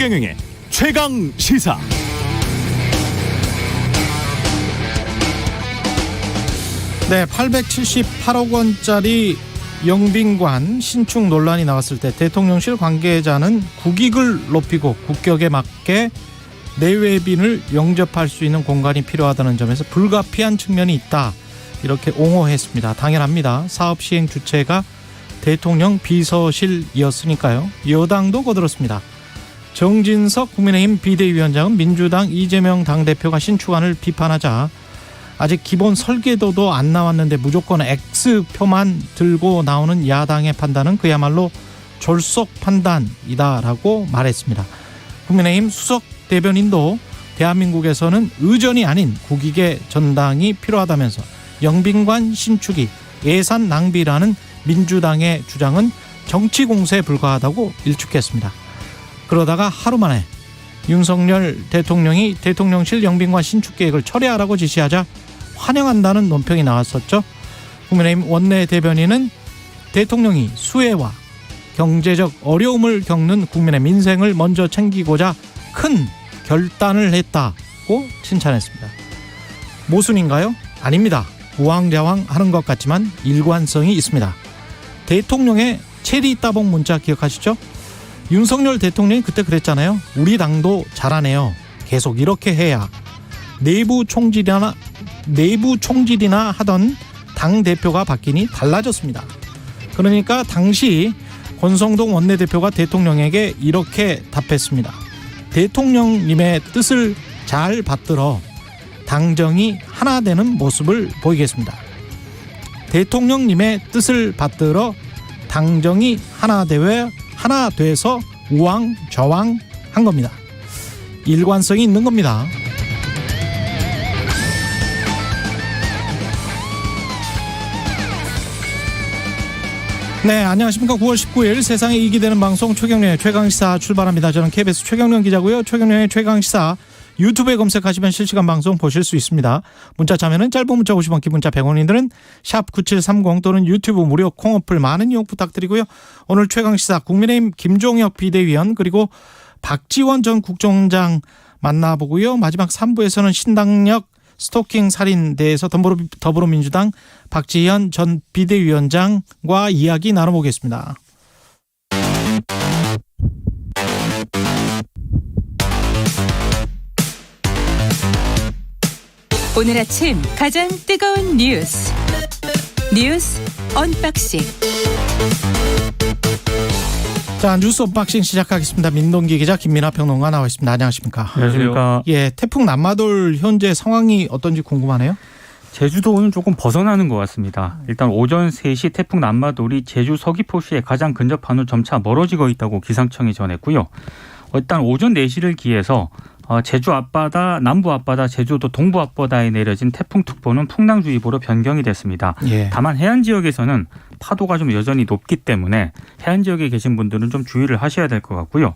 최경영의 최강 시사. 네, 878억 원짜리 영빈관 신축 논란이 나왔을 때 대통령실 관계자는 국익을 높이고 국격에 맞게 내외빈을 영접할 수 있는 공간이 필요하다는 점에서 불가피한 측면이 있다, 이렇게 옹호했습니다. 당연합니다. 사업 시행 주체가 대통령 비서실이었으니까요. 여당도 거들었습니다. 정진석 국민의힘 비대위원장은 민주당 이재명 당대표가 신축안을 비판하자 아직 기본 설계도도 안 나왔는데 무조건 X표만 들고 나오는 야당의 판단은 그야말로 졸속 판단이다라고 말했습니다. 국민의힘 수석 대변인도 대한민국에서는 의전이 아닌 국익의 전당이 필요하다면서 영빈관 신축이 예산 낭비라는 민주당의 주장은 정치 공세에 불과하다고 일축했습니다. 그러다가 하루 만에 윤석열 대통령이 대통령실 영빈관 신축 계획을 철회하라고 지시하자 환영한다는 논평이 나왔었죠. 국민의힘 원내 대변인은 대통령이 수혜와 경제적 어려움을 겪는 국민의 민생을 먼저 챙기고자 큰 결단을 했다고 칭찬했습니다. 모순인가요? 아닙니다. 우왕좌왕하는 것 같지만 일관성이 있습니다. 대통령의 체리 따봉 문자 기억하시죠? 윤석열 대통령이 그때 그랬잖아요. 우리 당도 잘하네요. 계속 이렇게 해야. 내부 총질이나 하던 당대표가 바뀌니 달라졌습니다. 그러니까 당시 권성동 원내대표가 대통령에게 이렇게 답했습니다. 대통령님의 뜻을 잘 받들어 당정이 하나 되는 모습을 보이겠습니다. 대통령님의 뜻을 받들어 당정이 하나 돼서 우왕좌왕한 겁니다. 일관성이 있는 겁니다. 네, 안녕하십니까. 9월 19일 세상에 이익이 되는 방송 최경영의 최강시사 출발합니다. 저는 KBS 최경영 기자고요. 최경영의 최강시사 유튜브에 검색하시면 실시간 방송 보실 수 있습니다. 문자 참여는 짧은 문자 50원, 긴 문자 100원이들은 샵9730 또는 유튜브 무료 콩어플 많은 이용 부탁드리고요. 오늘 최강시사 국민의힘 김종혁 비대위원 그리고 박지원 전 국정원장 만나보고요. 마지막 3부에서는 신당역 스토킹 살인 대해서 더불어민주당 박지현 전 비대위원장과 이야기 나눠보겠습니다. 오늘 아침 가장 뜨거운 뉴스 언박싱. 자, 뉴스 언박싱 시작하겠습니다. 민동기 기자, 김민하 평론가 나와 있습니다. 안녕하십니까? 안녕하십니까? 예, 태풍 남마돌 현재 상황이 어떤지 궁금하네요. 제주도는 조금 벗어나는 것 같습니다. 일단 오전 3시 태풍 남마돌이 제주 서귀포시에 가장 근접한 후 점차 멀어지고 있다고 기상청이 전했고요. 일단 오전 4시를 기해서 제주 앞바다, 남부 앞바다, 제주도 동부 앞바다에 내려진 태풍특보는 풍랑주의보로 변경이 됐습니다. 예. 다만 해안 지역에서는 파도가 좀 여전히 높기 때문에 해안 지역에 계신 분들은 좀 주의를 하셔야 될 것 같고요.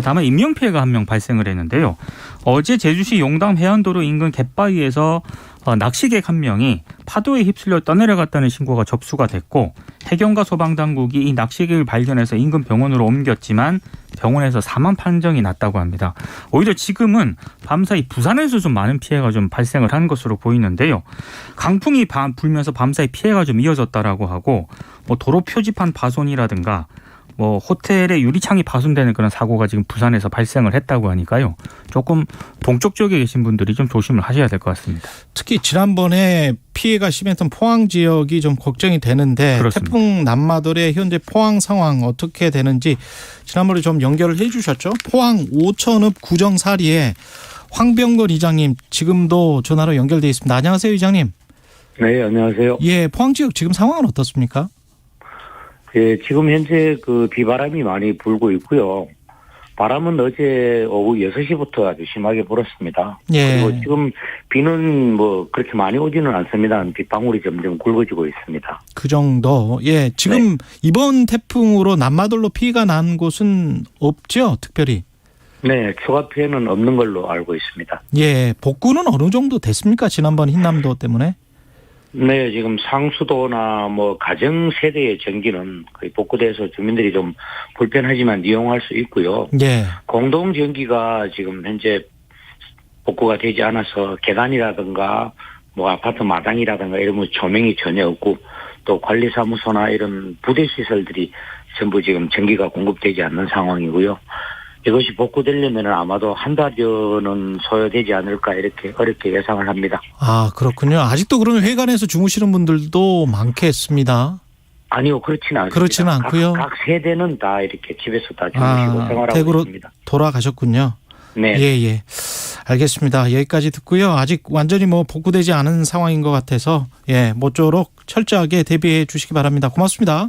다만 인명피해가 한 명 발생을 했는데요. 어제 제주시 용담 해안도로 인근 갯바위에서 낚시객 한 명이 파도에 휩쓸려 떠내려갔다는 신고가 접수가 됐고, 해경과 소방당국이 이 낚시객을 발견해서 인근 병원으로 옮겼지만 병원에서 사망 판정이 났다고 합니다. 오히려 지금은 밤사이 부산에서 좀 많은 피해가 좀 발생을 한 것으로 보이는데요. 강풍이 불면서 밤사이 피해가 좀 이어졌다라고 하고, 도로 표지판 파손이라든가 호텔의 유리창이 파손되는 그런 사고가 지금 부산에서 발생을 했다고 하니까요. 조금 동쪽 지역에 계신 분들이 좀 조심을 하셔야 될 것 같습니다. 특히 지난번에 피해가 심했던 포항 지역이 좀 걱정이 되는데, 그렇습니다. 태풍 남마돌의 현재 포항 상황 어떻게 되는지 지난번에 좀 연결을 해 주셨죠. 포항 오천읍 구정사리에 황병걸 이장님 지금도 전화로 연결돼 있습니다. 안녕하세요, 이장님. 네, 안녕하세요. 예, 포항 지역 지금 상황은 어떻습니까? 예, 지금 현재 비바람이 많이 불고 있고요. 바람은 어제 오후 6시부터 아주 심하게 불었습니다. 예. 그리고 지금 비는 그렇게 많이 오지는 않습니다. 빗방울이 점점 굵어지고 있습니다. 그 정도. 예, 지금 네. 이번 태풍으로 남마돌로 피해가 난 곳은 없죠, 특별히? 네, 추가 피해는 없는 걸로 알고 있습니다. 예, 복구는 어느 정도 됐습니까? 지난번 흰남도 때문에? 네, 지금 상수도나 뭐 가정 세대의 전기는 거의 복구돼서 주민들이 좀 불편하지만 이용할 수 있고요. 예. 공동 전기가 지금 현재 복구가 되지 않아서 계단이라든가 뭐 아파트 마당이라든가 이런 뭐 조명이 전혀 없고 또 관리사무소나 이런 부대 시설들이 전부 지금 전기가 공급되지 않는 상황이고요. 이것이 복구되려면 아마도 한 달여는 소요되지 않을까 이렇게 어렵게 예상을 합니다. 아, 그렇군요. 아직도 그러면 회관에서 주무시는 분들도 많겠습니다. 아니요, 그렇지는 않습니다. 그렇지는 않고요. 각 세대는 다 이렇게 집에서 다 주무시고 생활하고 댁으로 있습니다. 돌아가셨군요. 네. 예. 알겠습니다. 여기까지 듣고요. 아직 완전히 뭐 복구되지 않은 상황인 것 같아서 모쪼록 철저하게 대비해 주시기 바랍니다. 고맙습니다.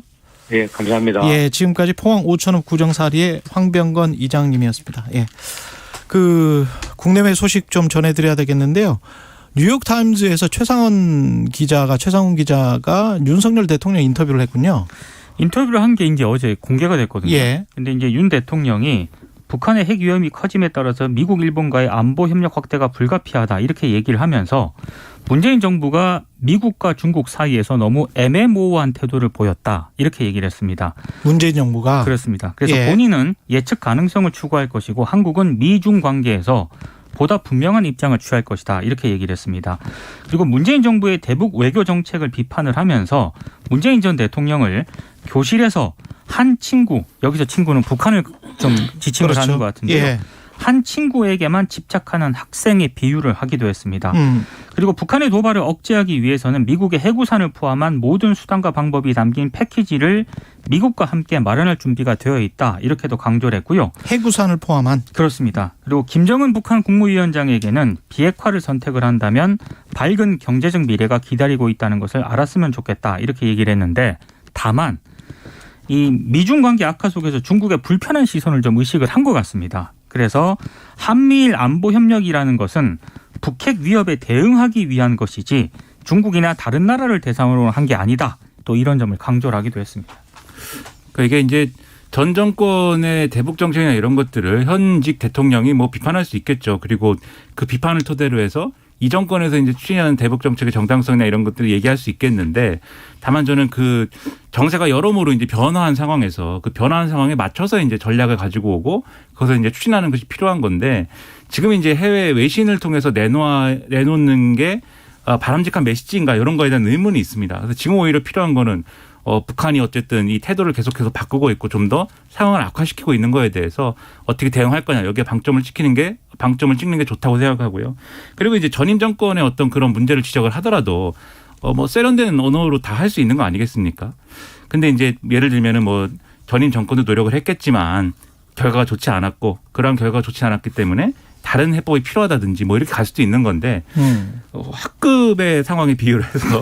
예, 감사합니다. 예, 지금까지 포항 오천읍 구정사리의 황병건 이장님이었습니다. 예. 국내외 소식 좀 전해드려야 되겠는데요. 뉴욕타임즈에서 최상훈 기자가 윤석열 대통령 인터뷰를 했군요. 인터뷰를 한 게 이제 어제 공개가 됐거든요. 예. 근데 이제 윤 대통령이 북한의 핵 위험이 커짐에 따라서 미국, 일본과의 안보 협력 확대가 불가피하다 이렇게 얘기를 하면서 문재인 정부가 미국과 중국 사이에서 너무 애매모호한 태도를 보였다 이렇게 얘기를 했습니다. 문재인 정부가 그렇습니다. 그래서 본인은 예측 가능성을 추구할 것이고 한국은 미중 관계에서 보다 분명한 입장을 취할 것이다 이렇게 얘기를 했습니다. 그리고 문재인 정부의 대북 외교 정책을 비판을 하면서 문재인 전 대통령을 교실에서 한 친구, 여기서 친구는 북한을 좀 지칭을 그렇죠. 하는 것 같은데요. 예. 한 친구에게만 집착하는 학생의 비유를 하기도 했습니다. 그리고 북한의 도발을 억제하기 위해서는 미국의 해구산을 포함한 모든 수단과 방법이 담긴 패키지를 미국과 함께 마련할 준비가 되어 있다. 이렇게도 강조를 했고요. 해구산을 포함한. 그렇습니다. 그리고 김정은 북한 국무위원장에게는 비핵화를 선택을 한다면 밝은 경제적 미래가 기다리고 있다는 것을 알았으면 좋겠다. 이렇게 얘기를 했는데 다만 이 미중 관계 악화 속에서 중국의 불편한 시선을 좀 의식을 한 것 같습니다. 그래서 한미일 안보 협력이라는 것은 북핵 위협에 대응하기 위한 것이지 중국이나 다른 나라를 대상으로 한 게 아니다. 또 이런 점을 강조를 하기도 했습니다. 그러니까 이게 이제 전 정권의 대북 정책이나 이런 것들을 현직 대통령이 뭐 비판할 수 있겠죠. 그리고 그 비판을 토대로 해서 이 정권에서 이제 추진하는 대북 정책의 정당성이나 이런 것들을 얘기할 수 있겠는데 다만 저는 그 정세가 여러모로 이제 변화한 상황에서 그 변화한 상황에 맞춰서 이제 전략을 가지고 오고 그것을 이제 추진하는 것이 필요한 건데 지금 이제 해외 외신을 통해서 내놓는 게 바람직한 메시지인가 이런 거에 대한 의문이 있습니다. 그래서 지금 오히려 필요한 거는 북한이 어쨌든 이 태도를 계속해서 바꾸고 있고 좀 더 상황을 악화시키고 있는 거에 대해서 어떻게 대응할 거냐 여기에 방점을 찍는 게 좋다고 생각하고요. 그리고 이제 전임 정권의 어떤 그런 문제를 지적을 하더라도 뭐 세련된 언어로 다 할 수 있는 거 아니겠습니까? 근데 이제 예를 들면은 뭐 전임 정권도 노력을 했겠지만 결과가 좋지 않았고 그러한 결과가 좋지 않았기 때문에 다른 해법이 필요하다든지 뭐 이렇게 갈 수도 있는 건데 학급의 상황에 비유를 해서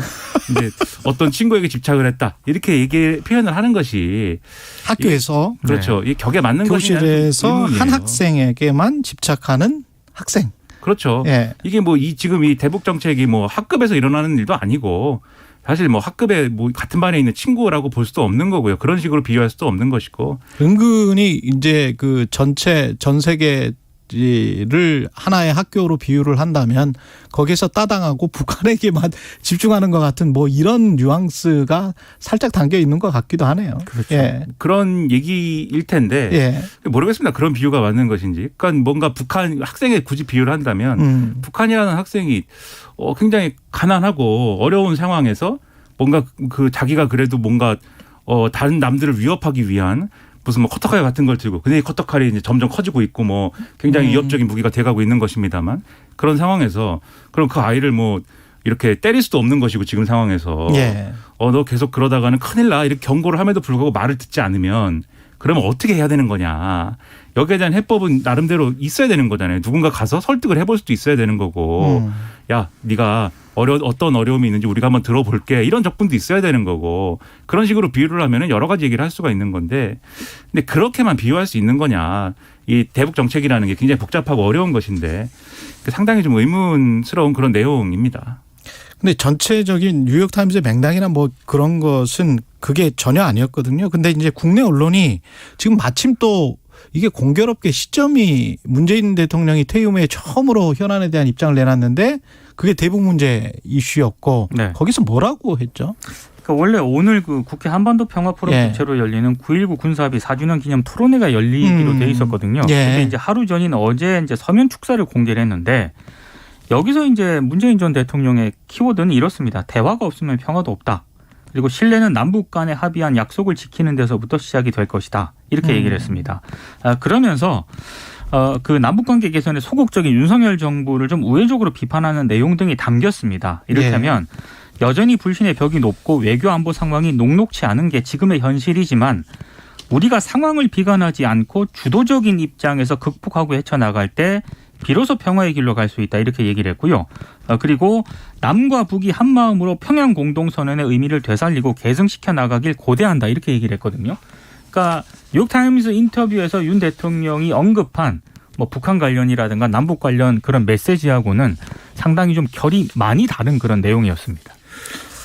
이제 어떤 친구에게 집착을 했다 이렇게 표현을 하는 것이 학교에서 그렇죠. 이 격에 맞는 것이냐 교실에서 한 학생에게만 집착하는 학생. 그렇죠. 예. 이게 뭐 지금 이 대북 정책이 뭐 학급에서 일어나는 일도 아니고 사실 뭐 학급에 뭐 같은 반에 있는 친구라고 볼 수도 없는 거고요. 그런 식으로 비유할 수도 없는 것이고. 은근히 이제 그 전 세계 를 하나의 학교로 비유를 한다면 거기서 따당하고 북한에게만 집중하는 것 같은 뭐 이런 뉘앙스가 살짝 담겨 있는 것 같기도 하네요. 그렇죠. 예. 그런 얘기일 텐데 모르겠습니다. 그런 비유가 맞는 것인지. 그러니까 뭔가 북한 학생에 굳이 비유를 한다면 북한이라는 학생이 굉장히 가난하고 어려운 상황에서 뭔가 그 자기가 그래도 뭔가 다른 남들을 위협하기 위한 무슨 뭐 커터칼 같은 걸 들고 근데 이 커터칼이 이제 점점 커지고 있고 뭐 굉장히 위협적인 무기가 돼가고 있는 것입니다만 그런 상황에서 그럼 그 아이를 뭐 이렇게 때릴 수도 없는 것이고 지금 상황에서 너 계속 그러다가는 큰일 나 이렇게 경고를 함에도 불구하고 말을 듣지 않으면 그러면 어떻게 해야 되는 거냐. 여기에 대한 해법은 나름대로 있어야 되는 거잖아요. 누군가 가서 설득을 해볼 수도 있어야 되는 거고 야 네가 어떤 어려움이 있는지 우리가 한번 들어볼게 이런 접근도 있어야 되는 거고 그런 식으로 비유를 하면 여러 가지 얘기를 할 수가 있는 건데 근데 그렇게만 비유할 수 있는 거냐. 이 대북 정책이라는 게 굉장히 복잡하고 어려운 것인데 상당히 좀 의문스러운 그런 내용입니다. 근데 전체적인 뉴욕타임즈의 맥락이나 뭐 그런 것은 그게 전혀 아니었거든요. 근데 이제 국내 언론이 지금 마침 또 이게 공교롭게 시점이 문재인 대통령이 퇴임 후에 처음으로 현안에 대한 입장을 내놨는데 그게 대북 문제 이슈였고 네. 거기서 뭐라고 했죠? 그러니까 원래 오늘 그 국회 한반도 평화 포럼 예. 주최로 열리는 9.19 군사합의 4주년 기념 토론회가 열리기로 돼 있었거든요. 예. 근데 이제 하루 전인 어제 이제 서면 축사를 공개를 했는데 여기서 이제 문재인 전 대통령의 키워드는 이렇습니다. 대화가 없으면 평화도 없다. 그리고 신뢰는 남북 간에 합의한 약속을 지키는 데서부터 시작이 될 것이다. 이렇게 얘기를 했습니다. 그러면서 그 남북관계 개선에 소극적인 윤석열 정부를 좀 우회적으로 비판하는 내용 등이 담겼습니다. 이를테면 여전히 불신의 벽이 높고 외교 안보 상황이 녹록치 않은 게 지금의 현실이지만 우리가 상황을 비관하지 않고 주도적인 입장에서 극복하고 헤쳐나갈 때 비로소 평화의 길로 갈 수 있다 이렇게 얘기를 했고요. 그리고 남과 북이 한마음으로 평양 공동선언의 의미를 되살리고 계승시켜 나가길 고대한다 이렇게 얘기를 했거든요. 그러니까 뉴욕타임스 인터뷰에서 윤 대통령이 언급한 뭐 북한 관련이라든가 남북 관련 그런 메시지하고는 상당히 좀 결이 많이 다른 그런 내용이었습니다.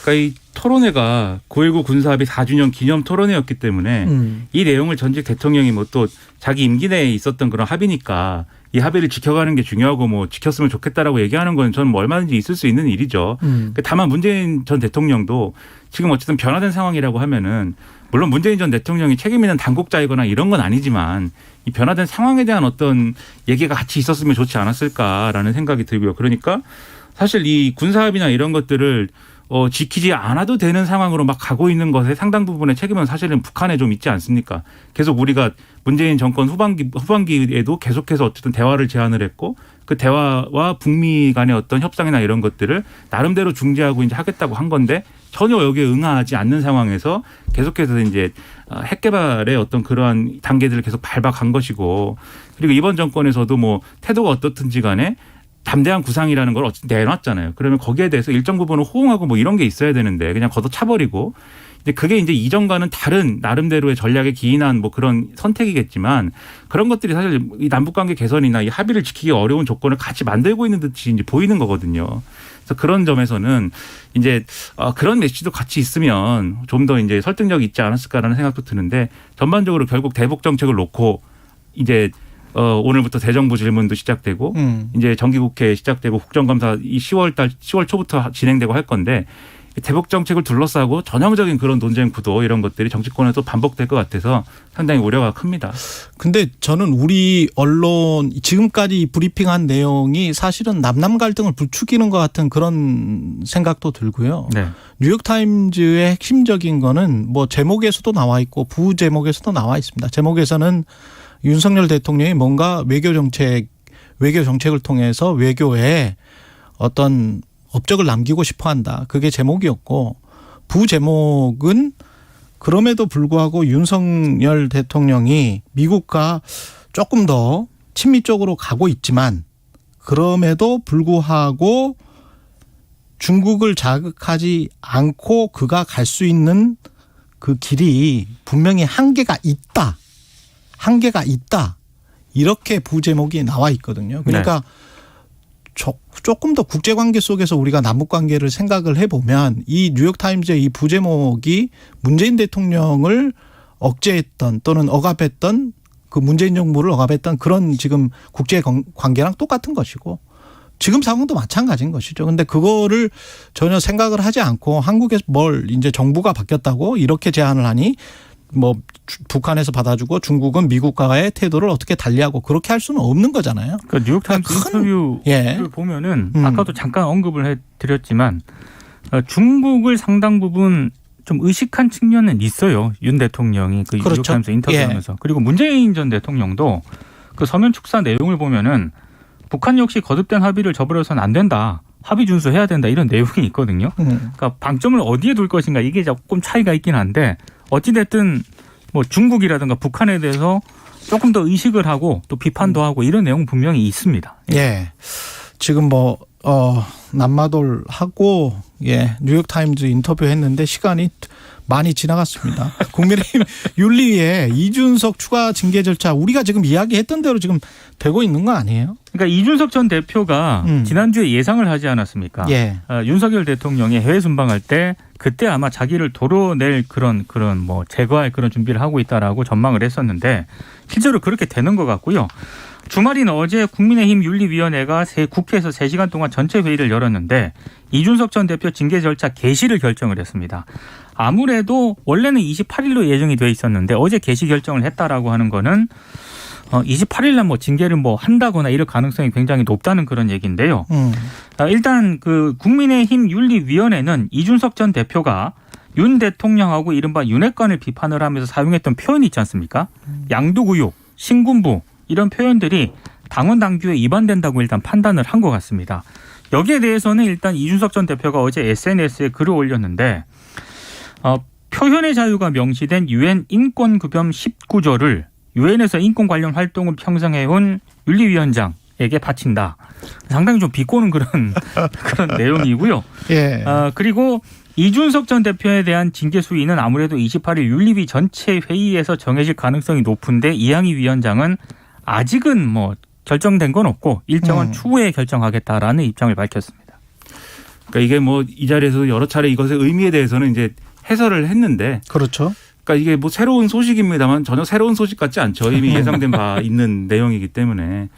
그러니까 이 토론회가 9.19 군사합의 4주년 기념 토론회였기 때문에 이 내용을 전직 대통령이 뭐 또 자기 임기 내에 있었던 그런 합의니까 이 합의를 지켜가는 게 중요하고 뭐 지켰으면 좋겠다라고 얘기하는 건 저는 뭐 얼마든지 있을 수 있는 일이죠. 다만 문재인 전 대통령도 지금 어쨌든 변화된 상황이라고 하면은 물론 문재인 전 대통령이 책임 있는 당국자이거나 이런 건 아니지만 이 변화된 상황에 대한 어떤 얘기가 같이 있었으면 좋지 않았을까라는 생각이 들고요. 그러니까 사실 이 군사합의나 이런 것들을 지키지 않아도 되는 상황으로 막 가고 있는 것에 상당 부분의 책임은 사실은 북한에 좀 있지 않습니까? 계속 우리가 문재인 정권 후반기에도 계속해서 어쨌든 대화를 제안을 했고 그 대화와 북미 간의 어떤 협상이나 이런 것들을 나름대로 중재하고 이제 하겠다고 한 건데 전혀 여기에 응하지 않는 상황에서 계속해서 이제 핵 개발의 어떤 그러한 단계들을 계속 밟아간 것이고 그리고 이번 정권에서도 뭐 태도가 어떻든지 간에 담대한 구상이라는 걸 내놨잖아요. 그러면 거기에 대해서 일정 부분은 호응하고 뭐 이런 게 있어야 되는데 그냥 걷어차버리고 이제 그게 이제 이전과는 다른 나름대로의 전략에 기인한 뭐 그런 선택이겠지만 그런 것들이 사실 이 남북관계 개선이나 이 합의를 지키기 어려운 조건을 같이 만들고 있는 듯이 이제 보이는 거거든요. 그래서 그런 점에서는 이제 그런 메시지도 같이 있으면 좀 더 이제 설득력이 있지 않았을까라는 생각도 드는데 전반적으로 결국 대북 정책을 놓고 이제 오늘부터 대정부 질문도 시작되고 이제 정기국회 시작되고 국정감사 이 10월 초부터 진행되고 할 건데 대북 정책을 둘러싸고 전형적인 그런 논쟁 구도 이런 것들이 정치권에서 반복될 것 같아서 상당히 우려가 큽니다. 근데 저는 우리 언론 지금까지 브리핑한 내용이 사실은 남남 갈등을 부추기는 것 같은 그런 생각도 들고요. 네. 뉴욕타임즈의 핵심적인 거는 뭐 제목에서도 나와 있고 부제목에서도 나와 있습니다. 제목에서는 윤석열 대통령이 뭔가 외교 정책을 통해서 외교에 어떤 업적을 남기고 싶어 한다. 그게 제목이었고 부제목은 그럼에도 불구하고 윤석열 대통령이 미국과 조금 더 친미적으로 가고 있지만 그럼에도 불구하고 중국을 자극하지 않고 그가 갈 수 있는 그 길이 분명히 한계가 있다. 이렇게 부제목이 나와 있거든요. 그러니까 조금 더 국제관계 속에서 우리가 남북관계를 생각을 해보면 이 뉴욕타임즈의 이 부제목이 문재인 대통령을 억제했던 또는 억압했던 그 문재인 정부를 억압했던 그런 지금 국제관계랑 똑같은 것이고 지금 상황도 마찬가지인 것이죠. 그런데 그거를 전혀 생각을 하지 않고 한국에서 이제 정부가 바뀌었다고 이렇게 제안을 하니 뭐 북한에서 받아주고 중국은 미국과의 태도를 어떻게 달리하고 그렇게 할 수는 없는 거잖아요. 그러니까 뉴욕타임스 인터뷰를 보면은 아까도 잠깐 언급을 해드렸지만 중국을 상당 부분 좀 의식한 측면은 있어요. 윤 대통령이 그 그렇죠. 뉴욕타임스 인터뷰하면서. 그리고 문재인 전 대통령도 그 서면 축사 내용을 보면은 북한 역시 거듭된 합의를 저버려서는 안 된다. 합의 준수해야 된다. 이런 내용이 있거든요. 그러니까 방점을 어디에 둘 것인가 이게 조금 차이가 있긴 한데 어찌됐든 뭐 중국이라든가 북한에 대해서 조금 더 의식을 하고 또 비판도 하고 이런 내용 분명히 있습니다. 예. 지금 남마돌 하고 뉴욕타임즈 인터뷰 했는데 시간이 많이 지나갔습니다. 국민의힘 윤리위에 이준석 추가 징계 절차 우리가 지금 이야기했던 대로 지금 되고 있는 거 아니에요? 그러니까 이준석 전 대표가 지난주에 예상을 하지 않았습니까? 예. 윤석열 대통령이 해외 순방할 때 그때 아마 자기를 도려낼 그런 뭐 제거할 그런 준비를 하고 있다라고 전망을 했었는데 실제로 그렇게 되는 것 같고요. 주말인 어제 국민의힘 윤리위원회가 국회에서 3시간 동안 전체 회의를 열었는데 이준석 전 대표 징계 절차 개시를 결정을 했습니다. 아무래도 원래는 28일로 예정이 돼 있었는데 어제 개시 결정을 했다라고 하는 거는 28일 날 뭐 징계를 뭐 한다거나 이럴 가능성이 굉장히 높다는 그런 얘기인데요. 일단 그 국민의힘 윤리위원회는 이준석 전 대표가 윤 대통령하고 이른바 윤핵관을 비판을 하면서 사용했던 표현이 있지 않습니까? 양도구육, 신군부 이런 표현들이 당원 당규에 위반된다고 일단 판단을 한 것 같습니다. 여기에 대해서는 일단 이준석 전 대표가 어제 SNS에 글을 올렸는데 표현의 자유가 명시된 유엔 인권규범 19조를 유엔에서 인권 관련 활동을 평생 해온 윤리위원장에게 바친다. 상당히 좀 비꼬는 그런 내용이고요. 예. 그리고 이준석 전 대표에 대한 징계 수위는 아무래도 28일 윤리위 전체 회의에서 정해질 가능성이 높은데 이항희 위원장은 아직은 뭐 결정된 건 없고 일정은 추후에 결정하겠다라는 입장을 밝혔습니다. 그러니까 이게 뭐 이 자리에서 여러 차례 이것의 의미에 대해서는 이제 해설을 했는데 그렇죠. 그러니까 이게 뭐 새로운 소식입니다만 전혀 새로운 소식 같지 않죠. 이미 예상된 바 있는 내용이기 때문에.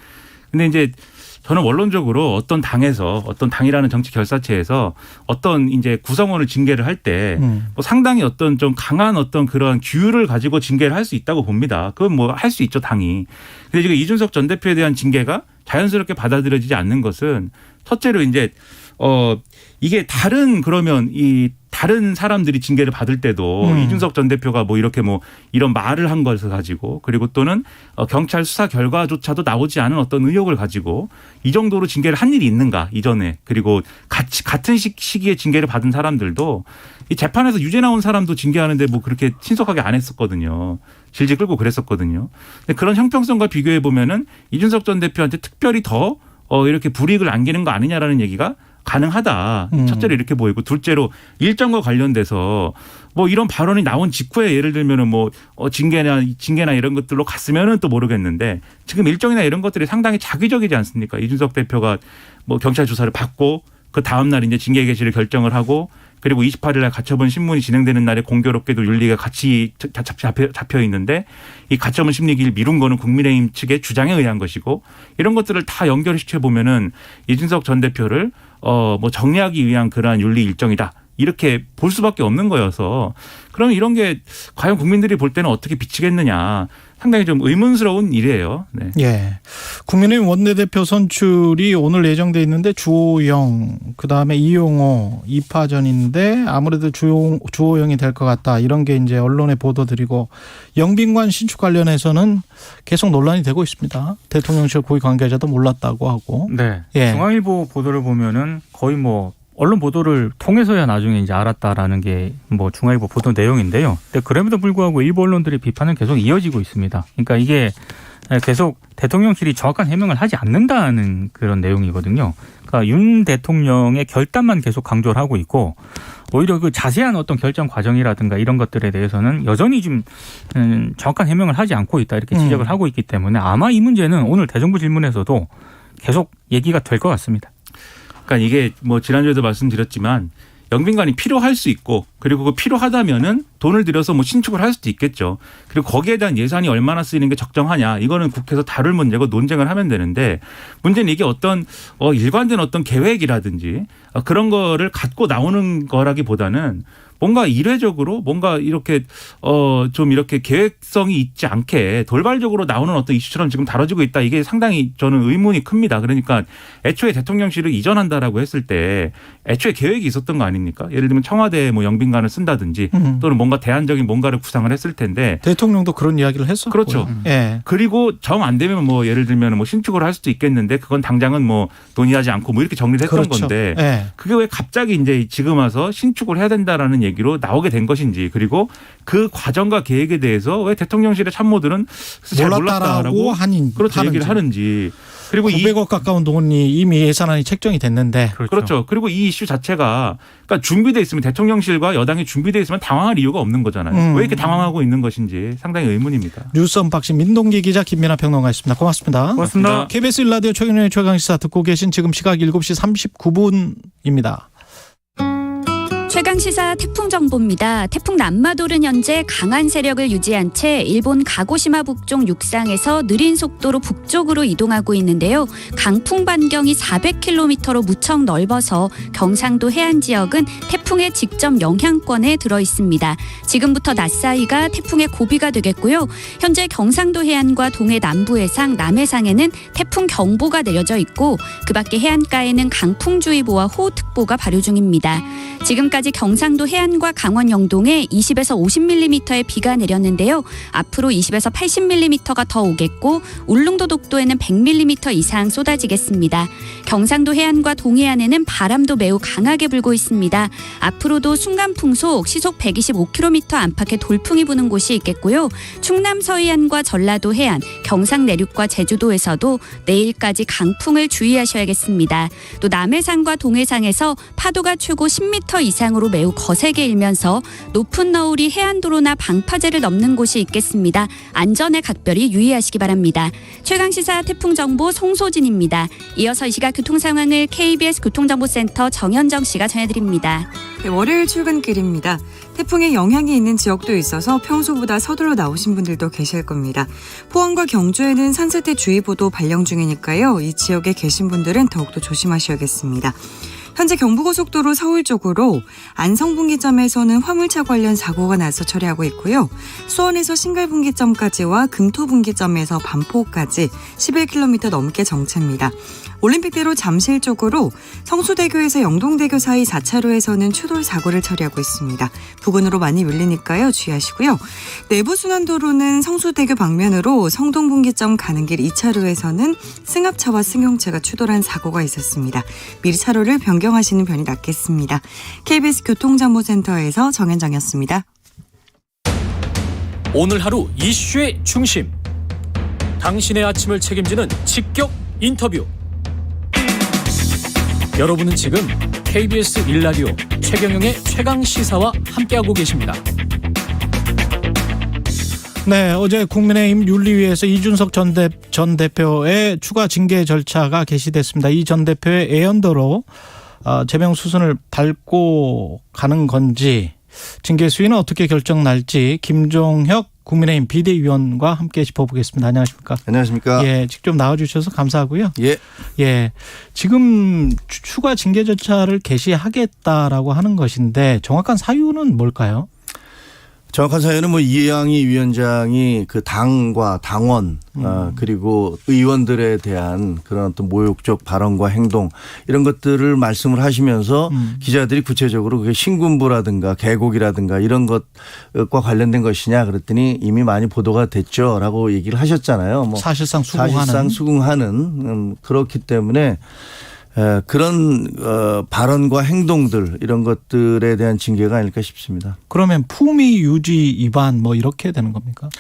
근데 이제 저는 원론적으로 어떤 당에서 어떤 당이라는 정치 결사체에서 어떤 이제 구성원을 징계를 할 때 뭐 상당히 어떤 좀 강한 어떤 그런 규율을 가지고 징계를 할 수 있다고 봅니다. 그건 뭐 할 수 있죠, 당이. 근데 지금 이준석 전 대표에 대한 징계가 자연스럽게 받아들여지지 않는 것은 첫째로 이제 이게 그러면 이 다른 사람들이 징계를 받을 때도 이준석 전 대표가 뭐 이렇게 뭐 이런 말을 한 것을 가지고 그리고 또는 경찰 수사 결과조차도 나오지 않은 어떤 의혹을 가지고 이 정도로 징계를 한 일이 있는가 이전에 그리고 같은 시기에 징계를 받은 사람들도 이 재판에서 유죄 나온 사람도 징계하는데 뭐 그렇게 신속하게 안 했었거든요. 질질 끌고 그랬었거든요. 근데 그런 형평성과 비교해 보면은 이준석 전 대표한테 특별히 더 이렇게 불이익을 안기는 거 아니냐라는 얘기가 가능하다. 첫째로 이렇게 보이고 둘째로 일정과 관련돼서 뭐 이런 발언이 나온 직후에 예를 들면은 뭐 징계나 이런 것들로 갔으면은 또 모르겠는데 지금 일정이나 이런 것들이 상당히 자기적이지 않습니까? 이준석 대표가 뭐 경찰 조사를 받고 그 다음 날 이제 징계 개시를 결정을 하고 그리고 28일 날 가처분 신문이 진행되는 날에 공교롭게도 윤리가 같이 잡혀 있는데 이 가처분 심리기를 미룬 거는 국민의힘 측의 주장에 의한 것이고 이런 것들을 다 연결시켜 보면은 이준석 전 대표를 뭐 정리하기 위한 그러한 윤리 일정이다. 이렇게 볼 수밖에 없는 거여서 그러면 이런 게 과연 국민들이 볼 때는 어떻게 비치겠느냐 상당히 좀 의문스러운 일이에요. 네. 예. 국민의힘 원내대표 선출이 오늘 예정돼 있는데 주호영 그다음에 이용호 2파전인데 아무래도 주호영이 될 것 같다. 이런 게 이제 언론에 보도드리고 영빈관 신축 관련해서는 계속 논란이 되고 있습니다. 대통령실 고위 관계자도 몰랐다고 하고. 네. 예. 중앙일보 보도를 보면은 거의 뭐 언론 보도를 통해서야 나중에 이제 알았다라는 게 뭐 중앙일보 보도 내용인데요. 근데 그럼에도 불구하고 일부 언론들의 비판은 계속 이어지고 있습니다. 그러니까 이게 계속 대통령실이 정확한 해명을 하지 않는다는 그런 내용이거든요. 그러니까 윤 대통령의 결단만 계속 강조를 하고 있고 오히려 그 자세한 어떤 결정 과정이라든가 이런 것들에 대해서는 여전히 좀 정확한 해명을 하지 않고 있다 이렇게 지적을 하고 있기 때문에 아마 이 문제는 오늘 대정부 질문에서도 계속 얘기가 될 것 같습니다. 그러니까 이게 뭐 지난주에도 말씀드렸지만 영빈관이 필요할 수 있고 그리고 그 필요하다면은 돈을 들여서 뭐 신축을 할 수도 있겠죠. 그리고 거기에 대한 예산이 얼마나 쓰이는 게 적정하냐 이거는 국회에서 다룰 문제고 논쟁을 하면 되는데 문제는 이게 어떤 일관된 어떤 계획이라든지 그런 거를 갖고 나오는 거라기보다는 뭔가 이례적으로 뭔가 이렇게 좀 이렇게 계획성이 있지 않게 돌발적으로 나오는 어떤 이슈처럼 지금 다뤄지고 있다. 이게 상당히 저는 의문이 큽니다. 그러니까 애초에 대통령실을 이전한다라고 했을 때 애초에 계획이 있었던 거 아닙니까? 예를 들면 청와대에 뭐 영빈관을 쓴다든지 또는 뭔가 대안적인 뭔가를 구상을 했을 텐데 대통령도 그런 이야기를 했었고요. 그렇죠. 예. 그리고 정 안 되면 뭐 예를 들면 뭐 신축을 할 수도 있겠는데 그건 당장은 뭐 논의하지 않고 뭐 이렇게 정리를 했던 그렇죠. 건데 예. 그게 왜 갑자기 이제 지금 와서 신축을 해야 된다라는 얘기로 나오게 된 것인지 그리고 그 과정과 계획에 대해서 왜 대통령실의 참모들은 잘 몰랐다라고 그렇죠 얘기를 하는지 그리고 900억 가까운 돈이 이미 예산안이 책정이 됐는데 그렇죠. 그리고 이 이슈 자체가 그러니까 준비돼 있으면 대통령실과 여당이 준비돼 있으면 당황할 이유가 없는 거잖아요. 왜 이렇게 당황하고 있는 것인지 상당히 의문입니다. 뉴스 언박싱 민동기 기자 김민하 평론가였습니다. 고맙습니다. 고맙습니다. KBS 1라디오 최경영의 최강시사 듣고 계신 지금 시각 7시 39분입니다. 최강시사 태풍 정보입니다. 태풍 남마돌은 현재 강한 세력을 유지한 채 일본 가고시마 북쪽 육상에서 느린 속도로 북쪽으로 이동하고 있는데요. 강풍 반경이 400km로 무척 넓어서 경상도 해안 지역은 태풍의 직접 영향권에 들어 있습니다. 지금부터 낮 사이가 태풍의 고비가 되겠고요. 현재 경상도 해안과 동해 남부 해상, 남해상에는 태풍 경보가 내려져 있고 그 밖에 해안가에는 강풍주의보와 호우특보가 발효 중입니다. 지금까지 경상도 해안과 강원 영동에 20에서 50mm의 비가 내렸는데요. 앞으로 20에서 80mm가 더 오겠고 울릉도 독도에는 100mm 이상 쏟아지겠습니다. 경상도 해안과 동해안에는 바람도 매우 강하게 불고 있습니다. 앞으로도 순간풍속 시속 125km 안팎의 돌풍이 부는 곳이 있겠고요. 충남 서해안과 전라도 해안, 경상 내륙과 제주도에서도 내일까지 강풍을 주의하셔야겠습니다. 또 남해상과 동해상에서 파도가 최고 10m 이상으로 매우 거세게 일면서 높은 너울이 해안도로나 방파제를 넘는 곳이 있겠습니다. 안전에 각별히 유의하시기 바랍니다. 최강시사 태풍정보 송소진입니다. 이어서 이 시각 교통 상황을 KBS 교통정보센터 정현정 씨가 전해드립니다. 네, 월요일 출근길입니다. 태풍의 영향이 있는 지역도 있어서 평소보다 서둘러 나오신 분들도 계실 겁니다. 포항과 경주에는 산사태주의보도 발령 중이니까요. 이 지역에 계신 분들은 더욱더 조심하셔야겠습니다. 현재 경부고속도로 서울 쪽으로 안성분기점에서는 화물차 관련 사고가 나서 처리하고 있고요. 수원에서 신갈분기점까지와 금토분기점에서 반포까지 11km 넘게 정체입니다. 올림픽대로 잠실 쪽으로 성수대교에서 영동대교 사이 4차로에서는 추돌 사고를 처리하고 있습니다. 부근으로 많이 밀리니까요. 주의하시고요. 내부순환도로는 성수대교 방면으로 성동분기점 가는 길 2차로에서는 승합차와 승용차가 추돌한 사고가 있었습니다. 미리 차로를 변경하시는 편이 낫겠습니다. KBS 교통정보센터에서 정현정이었습니다. 오늘 하루 이슈의 중심. 당신의 아침을 책임지는 직격 인터뷰. 여러분은 지금 KBS 1라디오 최경영의 최강시사와 함께하고 계십니다. 네, 어제 국민의힘 윤리위에서 이준석 전 대표의 추가 징계 절차가 개시됐습니다. 이 전 대표의 애연도로 제명 수순을 밟고 가는 건지 징계 수위는 어떻게 결정 날지 김종혁 국민의힘 비대위원과 함께 짚어보겠습니다. 안녕하십니까? 안녕하십니까? 예, 직접 나와주셔서 감사하고요. 예. 예, 지금 추가 징계 절차를 개시하겠다라고 하는 것인데 정확한 사유는 뭘까요? 정확한 사유는 이양희 위원장이 그 당과 당원 그리고 의원들에 대한 그런 어떤 모욕적 발언과 행동 이런 것들을 말씀을 하시면서 기자들이 구체적으로 그게 신군부라든가 계곡이라든가 이런 것과 관련된 것이냐 그랬더니 이미 많이 보도가 됐죠라고 얘기를 하셨잖아요. 사실상 수긍하는 그렇기 때문에 그런 발언과 행동들 이런 것들에 대한 징계가 아닐까 싶습니다. 그러면 품위 유지 위반 이렇게 되는 겁니까?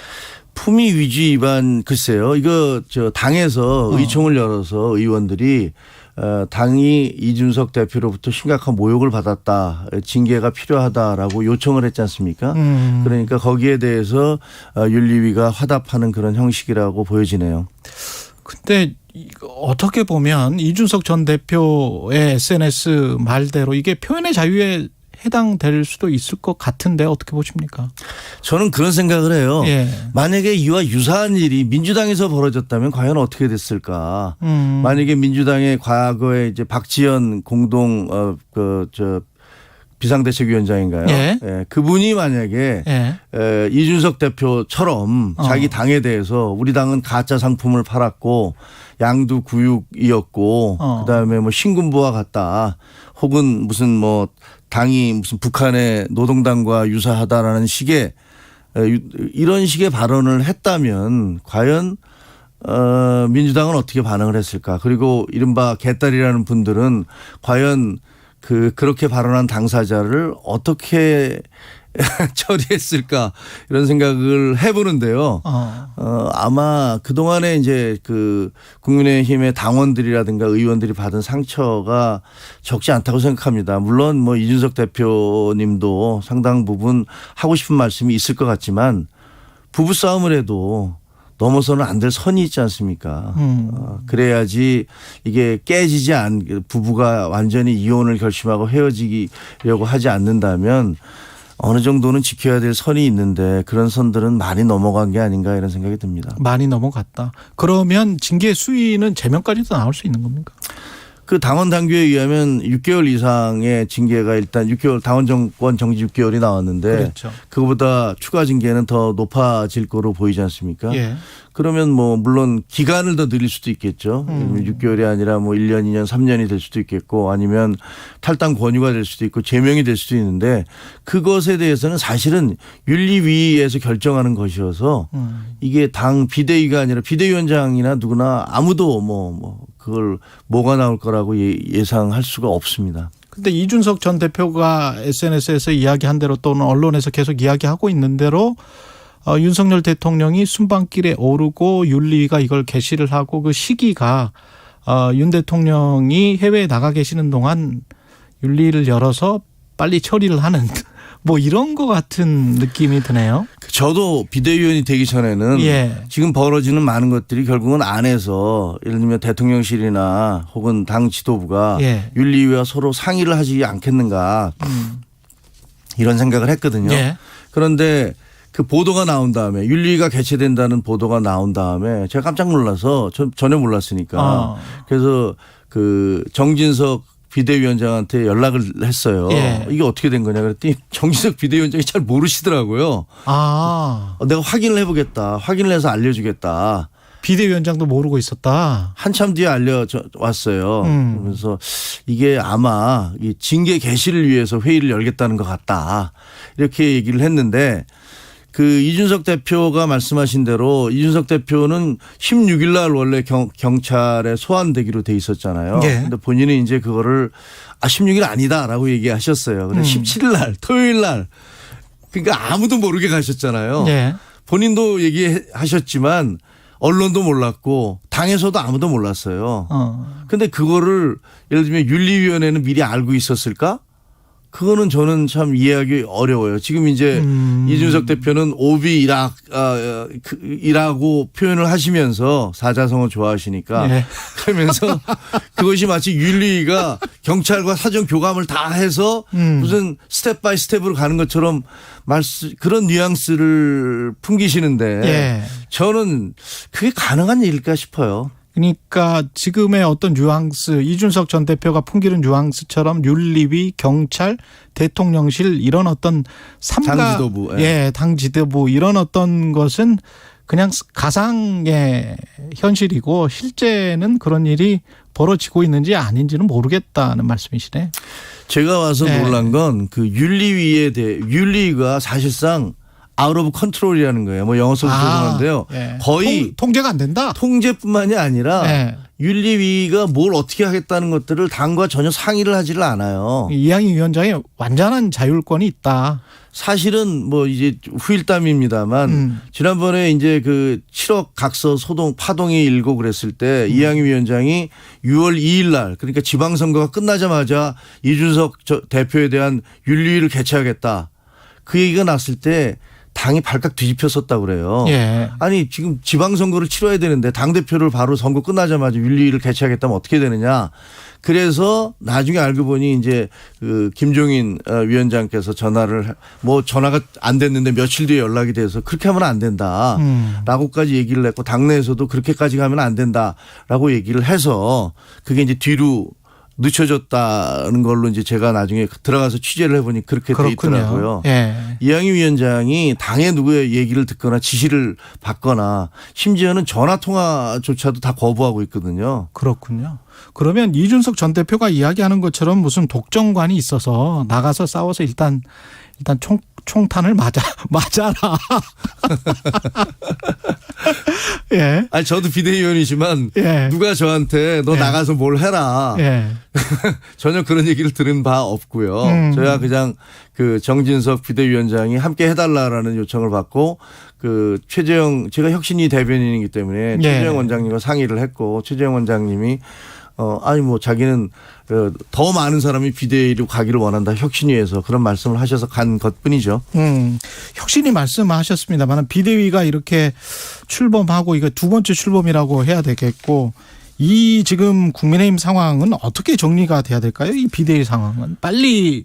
품위 유지 위반 글쎄요. 이거 당에서 의총을 열어서 의원들이 당이 이준석 대표로부터 심각한 모욕을 받았다. 징계가 필요하다라고 요청을 했지 않습니까? 그러니까 거기에 대해서 윤리위가 화답하는 그런 형식이라고 보여지네요. 근데 어떻게 보면 이준석 전 대표의 SNS 말대로 이게 표현의 자유에 해당될 수도 있을 것 같은데 어떻게 보십니까? 저는 그런 생각을 해요. 예. 만약에 이와 유사한 일이 민주당에서 벌어졌다면 과연 어떻게 됐을까? 만약에 민주당의 과거에 이제 박지원 공동 비상대책위원장인가요? 예. 예. 그분이 만약에 이준석 대표처럼 자기 당에 대해서 우리 당은 가짜 상품을 팔았고 양두구육이었고 그다음에 신군부와 같다. 혹은 무슨 당이 무슨 북한의 노동당과 유사하다라는 식의 이런 식의 발언을 했다면 과연 민주당은 어떻게 반응을 했을까? 그리고 이른바 개딸이라는 분들은 과연 그렇게 발언한 당사자를 어떻게 처리했을까 이런 생각을 해보는데요. 아마 그동안에 이제 국민의힘의 당원들이라든가 의원들이 받은 상처가 적지 않다고 생각합니다. 물론 이준석 대표님도 상당 부분 하고 싶은 말씀이 있을 것 같지만 부부싸움을 해도 넘어서는 안 될 선이 있지 않습니까? 그래야지 이게 깨지지 부부가 완전히 이혼을 결심하고 헤어지려고 하지 않는다면 어느 정도는 지켜야 될 선이 있는데 그런 선들은 많이 넘어간 게 아닌가 이런 생각이 듭니다. 많이 넘어갔다. 그러면 징계 수위는 제명까지도 나올 수 있는 겁니까? 그 당원 당규에 의하면 6개월 이상의 징계가 일단 6개월 당원 정권 정지 6개월이 나왔는데 그렇죠. 그거보다 추가 징계는 더 높아질 거로 보이지 않습니까? 예. 그러면 뭐 물론 기간을 더 늘릴 수도 있겠죠. 6개월이 아니라 뭐 1년, 2년, 3년이 될 수도 있겠고 아니면 탈당 권유가 될 수도 있고 제명이 될 수도 있는데 그것에 대해서는 사실은 윤리위에서 결정하는 것이어서 이게 당 비대위가 아니라 비대위원장이나 누구나 아무도 뭐 그걸 뭐가 나올 거라고 예상할 수가 없습니다. 근데 이준석 전 대표가 SNS에서 이야기한 대로 또는 언론에서 계속 이야기하고 있는 대로 윤석열 대통령이 순방길에 오르고 윤리위가 이걸 개시를 하고 그 시기가 윤 대통령이 해외에 나가 계시는 동안 윤리를 열어서 빨리 처리를 하는 뭐 이런 것 같은 느낌이 드네요. 저도 비대위원이 되기 전에는 예. 지금 벌어지는 많은 것들이 결국은 안에서 예를 들면 대통령실이나 혹은 당 지도부가 예. 윤리위와 서로 상의를 하지 않겠는가 이런 생각을 했거든요. 예. 그런데 그 보도가 나온 다음에 윤리위가 개최된다는 보도가 나온 다음에 제가 깜짝 놀라서 전혀 몰랐으니까 그래서 그 정진석 비대위원장한테 연락을 했어요. 예. 이게 어떻게 된 거냐 그랬더니 정진석 비대위원장이 잘 모르시더라고요. 내가 확인을 해보겠다. 확인을 해서 알려주겠다. 비대위원장도 모르고 있었다. 한참 뒤에 알려왔어요. 그래서 이게 아마 이 징계 개시를 위해서 회의를 열겠다는 것 같다. 이렇게 얘기를 했는데 그 이준석 대표가 말씀하신 대로 이준석 대표는 16일 날 원래 경찰에 소환되기로 돼 있었잖아요. 네. 근데 본인은 이제 그거를 16일 아니다라고 얘기하셨어요. 근데 17일 날 토요일 날 그러니까 아무도 모르게 가셨잖아요. 네. 본인도 얘기하셨지만 언론도 몰랐고 당에서도 아무도 몰랐어요. 근데 그거를 예를 들면 윤리위원회는 미리 알고 있었을까? 그거는 저는 참 이해하기 어려워요. 지금 이제 이준석 대표는 오비이라고 표현을 하시면서 사자성어 좋아하시니까 네. 그러면서 그것이 마치 윤리위가 경찰과 사전 교감을 다 해서 무슨 스텝 바이 스텝으로 가는 것처럼 그런 뉘앙스를 풍기시는데 예. 저는 그게 가능한 일일까 싶어요. 그러니까 지금의 어떤 뉘앙스 이준석 전 대표가 풍기는 뉘앙스처럼 윤리위, 경찰, 대통령실 이런 어떤 당 지도부, 예, 당 지도부 이런 어떤 것은 그냥 가상의 현실이고 실제는 그런 일이 벌어지고 있는지 아닌지는 모르겠다는 말씀이시네. 제가 와서 놀란 건 그 윤리위가 사실상 아웃 오브 컨트롤이라는 거예요. 뭐 영어 써서 죄송한데요. 예. 거의 통제가 안 된다. 통제뿐만이 아니라 예. 윤리위가 뭘 어떻게 하겠다는 것들을 당과 전혀 상의를 하지를 않아요. 이양희 위원장이 완전한 자율권이 있다. 사실은 뭐 이제 후일담입니다만 지난번에 이제 그 7억 각서 파동이 일고 그랬을 때 이양희 위원장이 6월 2일 날 그러니까 지방선거가 끝나자마자 이준석 대표에 대한 윤리위를 개최하겠다. 그 얘기가 났을 때 당이 발칵 뒤집혔었다고 그래요. 예. 아니 지금 지방선거를 치러야 되는데 당대표를 바로 선거 끝나자마자 윤리위를 개최하겠다면 어떻게 되느냐. 그래서 나중에 알고 보니 이제 그 김종인 위원장께서 전화가 안 됐는데 며칠 뒤에 연락이 돼서 그렇게 하면 안 된다. 라고까지 얘기를 했고 당내에서도 그렇게까지 가면 안 된다라고 얘기를 해서 그게 이제 뒤로 늦춰졌다는 걸로 이제 제가 나중에 들어가서 취재를 해보니 그렇게 돼 있더라고요. 예. 이양희 위원장이 당의 누구의 얘기를 듣거나 지시를 받거나 심지어는 전화 통화조차도 다 거부하고 있거든요. 그렇군요. 그러면 이준석 전 대표가 이야기하는 것처럼 무슨 독점관이 있어서 나가서 싸워서 일단 총탄을 맞아라. 예. 아니 저도 비대위원이지만 예. 누가 저한테 너 나가서 뭘 해라. 예. 전혀 그런 얘기를 들은 바 없고요. 저야 그냥 그 정진석 비대위원장이 함께 해달라라는 요청을 받고 그 최재형 제가 혁신위 대변인이기 때문에 최재형 원장님과 상의를 했고 최재형 원장님이 아니 뭐 자기는 더 많은 사람이 비대위로 가기를 원한다. 혁신위에서 그런 말씀을 하셔서 간 것뿐이죠. 혁신위 말씀하셨습니다만 비대위가 이렇게 출범하고 이거 두 번째 출범이라고 해야 되겠고 이 지금 국민의힘 상황은 어떻게 정리가 돼야 될까요? 이 비대위 상황은 빨리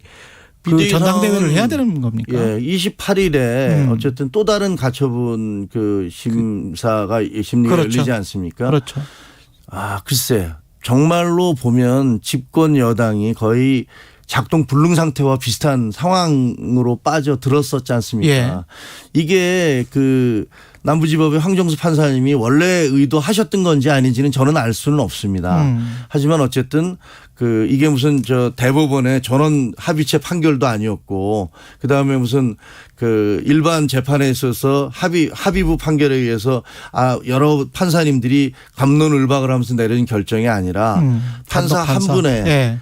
그 전당대회를 해야 되는 겁니까? 예, 28일에 어쨌든 또 다른 가처분 그 심리가 그렇죠. 열리지 않습니까? 그렇죠. 아, 글쎄. 정말로 보면 집권 여당이 거의 작동 불능 상태와 비슷한 상황으로 빠져들었었지 않습니까? 예. 이게 그 남부지법의 황정수 판사님이 원래 의도하셨던 건지 아닌지는 저는 알 수는 없습니다. 하지만 어쨌든 그 이게 무슨 저 대법원의 전원 합의체 판결도 아니었고 그다음에 무슨 그 일반 재판에 있어서 합의부 판결에 의해서 여러 판사님들이 갑론을박을 하면서 내린 결정이 아니라 판사 한 분의 예.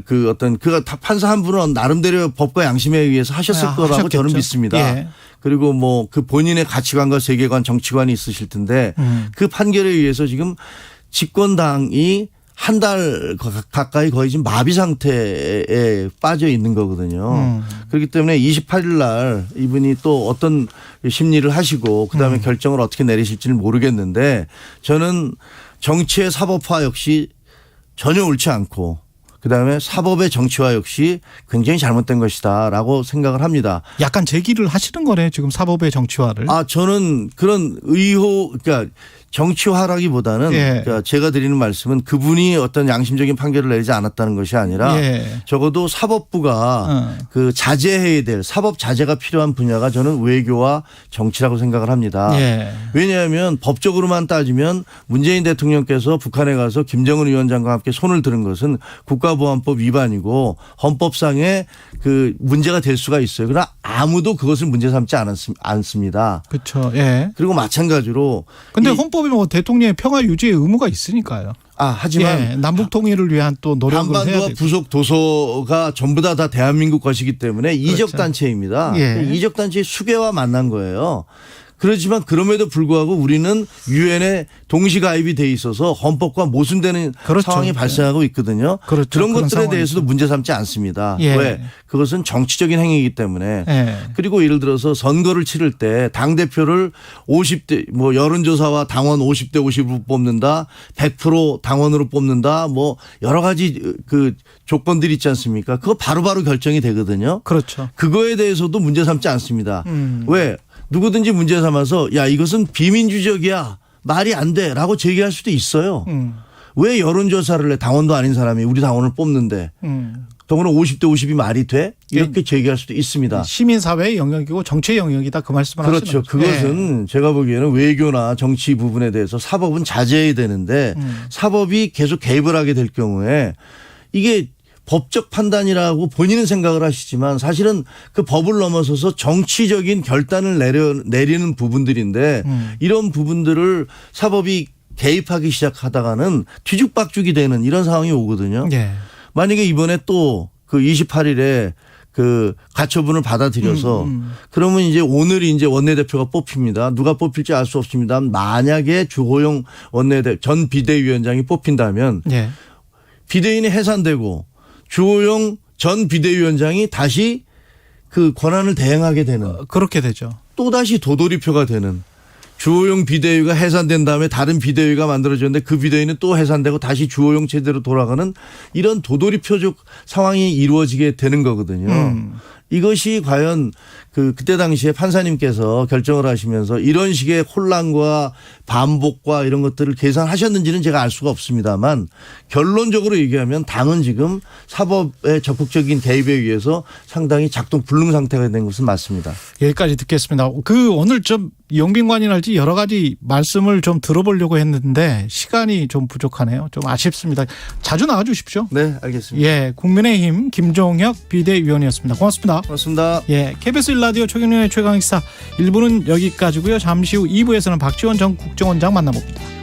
그 어떤 판사 한 분은 나름대로 법과 양심에 의해서 하셨을 거라고 하셨겠죠. 저는 믿습니다. 예. 그리고 뭐 그 본인의 가치관과 세계관, 정치관이 있으실 텐데 그 판결에 의해서 지금 집권당이 한 달 가까이 거의 지금 마비 상태에 빠져 있는 거거든요. 그렇기 때문에 28일 날 이분이 또 어떤 심리를 하시고 그다음에 결정을 어떻게 내리실지는 모르겠는데 저는 정치의 사법화 역시 전혀 옳지 않고 그다음에 사법의 정치화 역시 굉장히 잘못된 것이다라고 생각을 합니다. 약간 제기를 하시는 거네 지금 사법의 정치화를. 저는 그런 그러니까 정치화라기보다는 예. 그러니까 제가 드리는 말씀은 그분이 어떤 양심적인 판결을 내리지 않았다는 것이 아니라 예. 적어도 사법부가 그 자제해야 될 사법 자제가 필요한 분야가 저는 외교와 정치라고 생각을 합니다. 예. 왜냐하면 법적으로만 따지면 문재인 대통령께서 북한에 가서 김정은 위원장과 함께 손을 들은 것은 국가보안법 위반이고 헌법상의 그 문제가 될 수가 있어요. 그러나 아무도 그것을 문제 삼지 않습니다. 그렇죠. 예. 그리고 마찬가지로 근데 헌법에 뭐 대통령의 평화 유지의 의무가 있으니까요. 하지만 예, 남북 통일을 위한 또 노력을 해야 한반도와 되고. 부속 도서가 전부 다 대한민국 것이기 때문에 이적 단체입니다. 예. 이적 단체의 수괴와 만난 거예요. 그렇지만 그럼에도 불구하고 우리는 유엔에 동시 가입이 돼 있어서 헌법과 모순되는 그렇죠. 상황이 발생하고 있거든요. 그렇죠. 그런 것들에 상황이죠. 대해서도 문제 삼지 않습니다. 예. 왜? 그것은 정치적인 행위이기 때문에. 예. 그리고 예를 들어서 선거를 치를 때 당대표를 50대 뭐 여론조사와 당원 50대 50으로 뽑는다. 100% 당원으로 뽑는다. 뭐 여러 가지 그 조건들이 있지 않습니까? 그거 바로바로 결정이 되거든요. 그렇죠. 그거에 대해서도 문제 삼지 않습니다. 왜? 누구든지 문제 삼아서 야 이것은 비민주적이야. 말이 안 돼. 라고 제기할 수도 있어요. 왜 여론조사를 해? 당원도 아닌 사람이 우리 당원을 뽑는데. 더구나 50대 50이 말이 돼? 이렇게 제기할 수도 있습니다. 시민사회의 영역이고 정치의 영역이다 그 말씀을 그렇죠. 하시는 거죠. 그것은 제가 보기에는 외교나 정치 부분에 대해서 사법은 자제해야 되는데 사법이 계속 개입을 하게 될 경우에 이게 법적 판단이라고 본인은 생각을 하시지만 사실은 그 법을 넘어서서 정치적인 결단을 내리는 부분들인데 이런 부분들을 사법이 개입하기 시작하다가는 뒤죽박죽이 되는 이런 상황이 오거든요. 예. 만약에 이번에 또 그 28일에 그 가처분을 받아들여서 그러면 이제 오늘이 이제 원내대표가 뽑힙니다. 누가 뽑힐지 알 수 없습니다. 만약에 주호영 전 비대위원장이 뽑힌다면 예. 비대위는 해산되고 주호영 전 비대위원장이 다시 그 권한을 대행하게 되는 그렇게 되죠. 또다시 도돌이표가 되는 주호영 비대위가 해산된 다음에 다른 비대위가 만들어졌는데 그 비대위는 또 해산되고 다시 주호영 체제로 돌아가는 이런 도돌이표적 상황이 이루어지게 되는 거거든요. 이것이 과연 그때 당시에 판사님께서 결정을 하시면서 이런 식의 혼란과 반복과 이런 것들을 계산하셨는지는 제가 알 수가 없습니다만 결론적으로 얘기하면 당은 지금 사법의 적극적인 개입에 의해서 상당히 작동 불능 상태가 된 것은 맞습니다. 여기까지 듣겠습니다. 오늘 좀 영빈관이랄지 여러 가지 말씀을 좀 들어보려고 했는데 시간이 좀 부족하네요. 좀 아쉽습니다. 자주 나와 주십시오. 네, 알겠습니다. 예, 국민의힘 김종혁 비대위원이었습니다. 고맙습니다. 고맙습니다. 예, KBS 1라디오 최경영의 최강시사 1부는 여기까지고요. 잠시 후 2부에서는 박지원 전 국정원장 만나봅니다.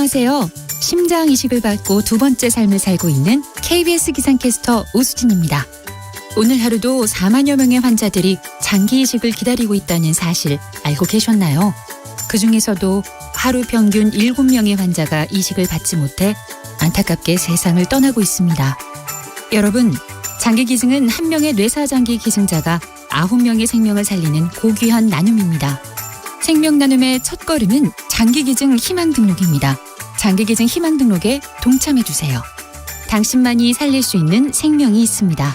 안녕하세요. 심장 이식을 받고 두 번째 삶을 살고 있는 KBS 기상캐스터 오수진입니다. 오늘 하루도 4만여 명의 환자들이 장기 이식을 기다리고 있다는 사실 알고 계셨나요? 그중에서도 하루 평균 7명의 환자가 이식을 받지 못해 안타깝게 세상을 떠나고 있습니다. 여러분, 장기 기증은 한 명의 뇌사장기 기증자가 9명의 생명을 살리는 고귀한 나눔입니다. 생명 나눔의 첫걸음은 장기 기증 희망 등록입니다. 장기 기증 희망 등록에 동참해주세요. 당신만이 살릴 수 있는 생명이 있습니다.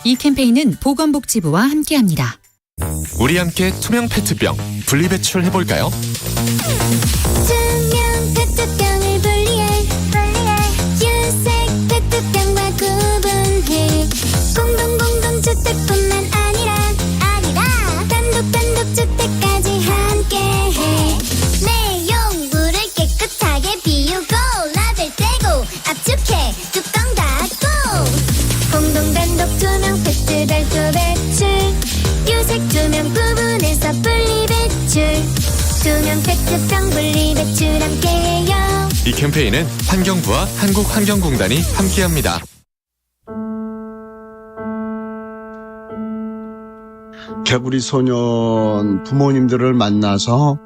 이 캠페인은 보건복지부와 함께합니다. 우리 함께 투명 페트병 분리배출 해볼까요? 투명 페트병을 분리해 유색 페트병과 구분해 공동주택뿐만 아니라 단독 주택까지 함께해 내용물을 깨끗하게 비우고 라벨 떼고 압축해 뚜껑 닫고 공동 투명 페트 별도 배출 유색 투명 구분해서 분리 배출 투명 페트병 분리 배출 함께해요. 이 캠페인은 환경부와 한국환경공단이 함께합니다. 개구리 소년 부모님들을 만나서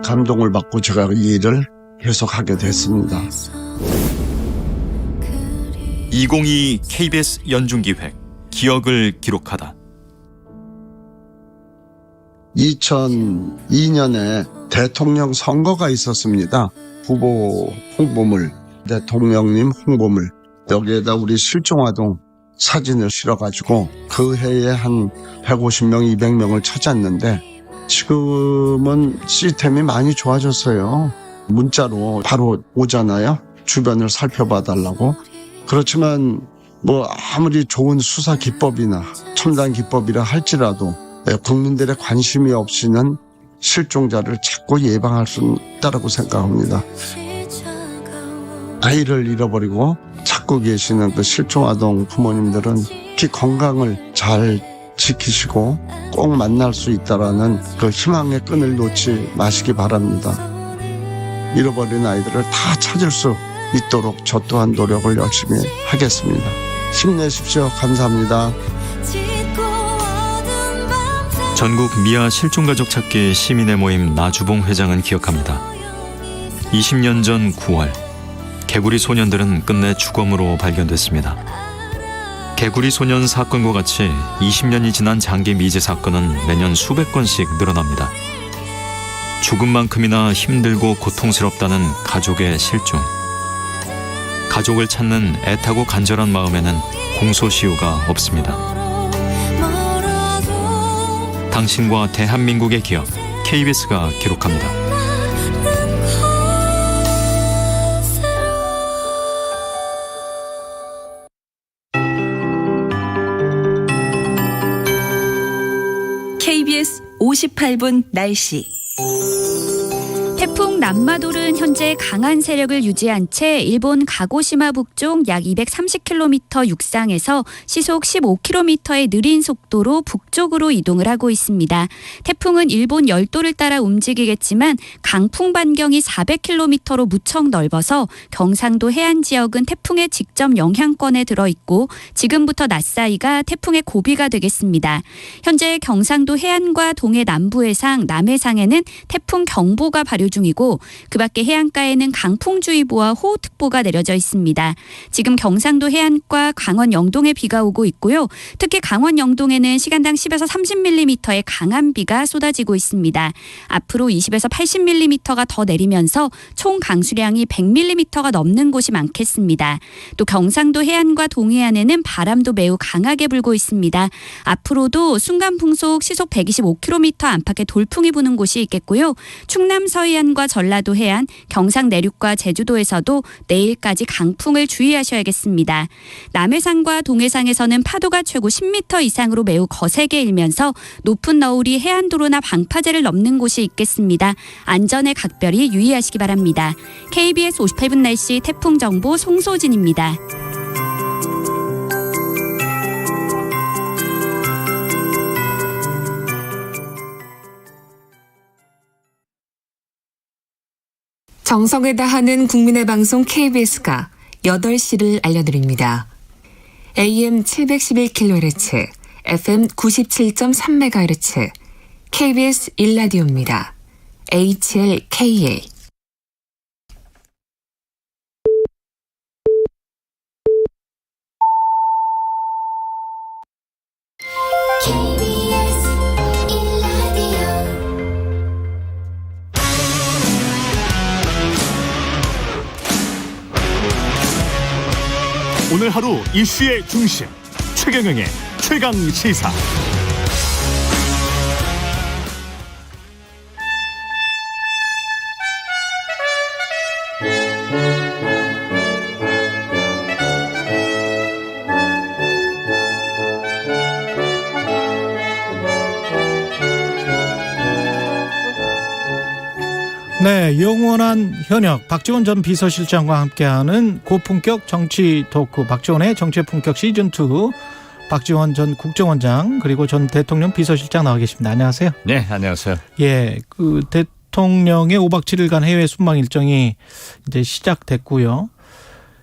감동을 받고 제가 이 일을 계속하게 됐습니다. 2022 KBS 연중기획 기억을 기록하다. 2002년에 대통령 선거가 있었습니다. 후보 홍보물, 대통령님 홍보물, 여기에다 우리 실종아동 사진을 실어가지고 그 해에 한 150명, 200명을 찾았는데 지금은 시스템이 많이 좋아졌어요. 문자로 바로 오잖아요. 주변을 살펴봐 달라고. 그렇지만 뭐 아무리 좋은 수사 기법이나 첨단 기법이라 할지라도 국민들의 관심이 없이는 실종자를 찾고 예방할 수 있다고 생각합니다. 아이를 잃어버리고 찾고 계시는 그 실종아동 부모님들은 특히 건강을 잘 지키시고 꼭 만날 수 있다라는 그 희망의 끈을 놓지 마시기 바랍니다. 잃어버린 아이들을 다 찾을 수 있도록 저 또한 노력을 열심히 하겠습니다. 힘내십시오. 감사합니다. 전국 미아 실종가족 찾기 시민의 모임 나주봉 회장은 기억합니다. 20년 전 9월 개구리 소년들은 끝내 주검으로 발견됐습니다. 개구리 소년 사건과 같이 20년이 지난 장기 미제 사건은 매년 수백 건씩 늘어납니다. 죽음만큼이나 힘들고 고통스럽다는 가족의 실종. 가족을 찾는 애타고 간절한 마음에는 공소시효가 없습니다. 당신과 대한민국의 기억, KBS가 기록합니다. KBS 58분 날씨. 태풍 남마돌은 현재 강한 세력을 유지한 채 일본 가고시마 북쪽 약 230km 육상에서 시속 15km의 느린 속도로 북쪽으로 이동을 하고 있습니다. 태풍은 일본 열도를 따라 움직이겠지만 강풍 반경이 400km로 무척 넓어서 경상도 해안 지역은 태풍의 직접 영향권에 들어있고 지금부터 낮 사이가 태풍의 고비가 되겠습니다. 현재 경상도 해안과 동해 남부 해상, 남해상에는 태풍 경보가 발효 중이고 그 밖에 해안가에는 강풍주의보와 호우특보가 내려져 있습니다. 지금 경상도 해안과 강원 영동에 비가 오고 있고요. 특히 강원 영동에는 시간당 10에서 30mm의 강한 비가 쏟아지고 있습니다. 앞으로 20에서 80mm가 더 내리면서 총 강수량이 100mm가 넘는 곳이 많겠습니다. 또 경상도 해안과 동해안에는 바람도 매우 강하게 불고 있습니다. 앞으로도 순간풍속 시속 125km 안팎의 돌풍이 부는 곳이 있겠고요. 충남 서해안과 전라도 해안, 경상 내륙과 제주도에서도 내일까지 강풍을 주의하셔야겠습니다. 남해상과 동해상에서는 파도가 최고 10m 이상으로 매우 거세게 일면서 높은 너울이 해안도로나 방파제를 넘는 곳이 있겠습니다. 안전에 각별히 유의하시기 바랍니다. KBS 58분 날씨 태풍정보 송소진입니다. 정성을 다하는 국민의 방송 KBS가 8시를 알려드립니다. AM 711kHz, FM 97.3MHz, KBS 1라디오입니다. HLKA. 오늘 하루 이슈의 중심 최경영의 최강 시사. 네, 영원한 현역 박지원 전 비서실장과 함께하는 고품격 정치 토크 박지원의 정치의 품격 시즌2 박지원 전 국정원장 그리고 전 대통령 비서실장 나와 계십니다. 안녕하세요. 네, 안녕하세요. 예, 그 대통령의 5박 7일간 해외 순방 일정이 이제 시작됐고요.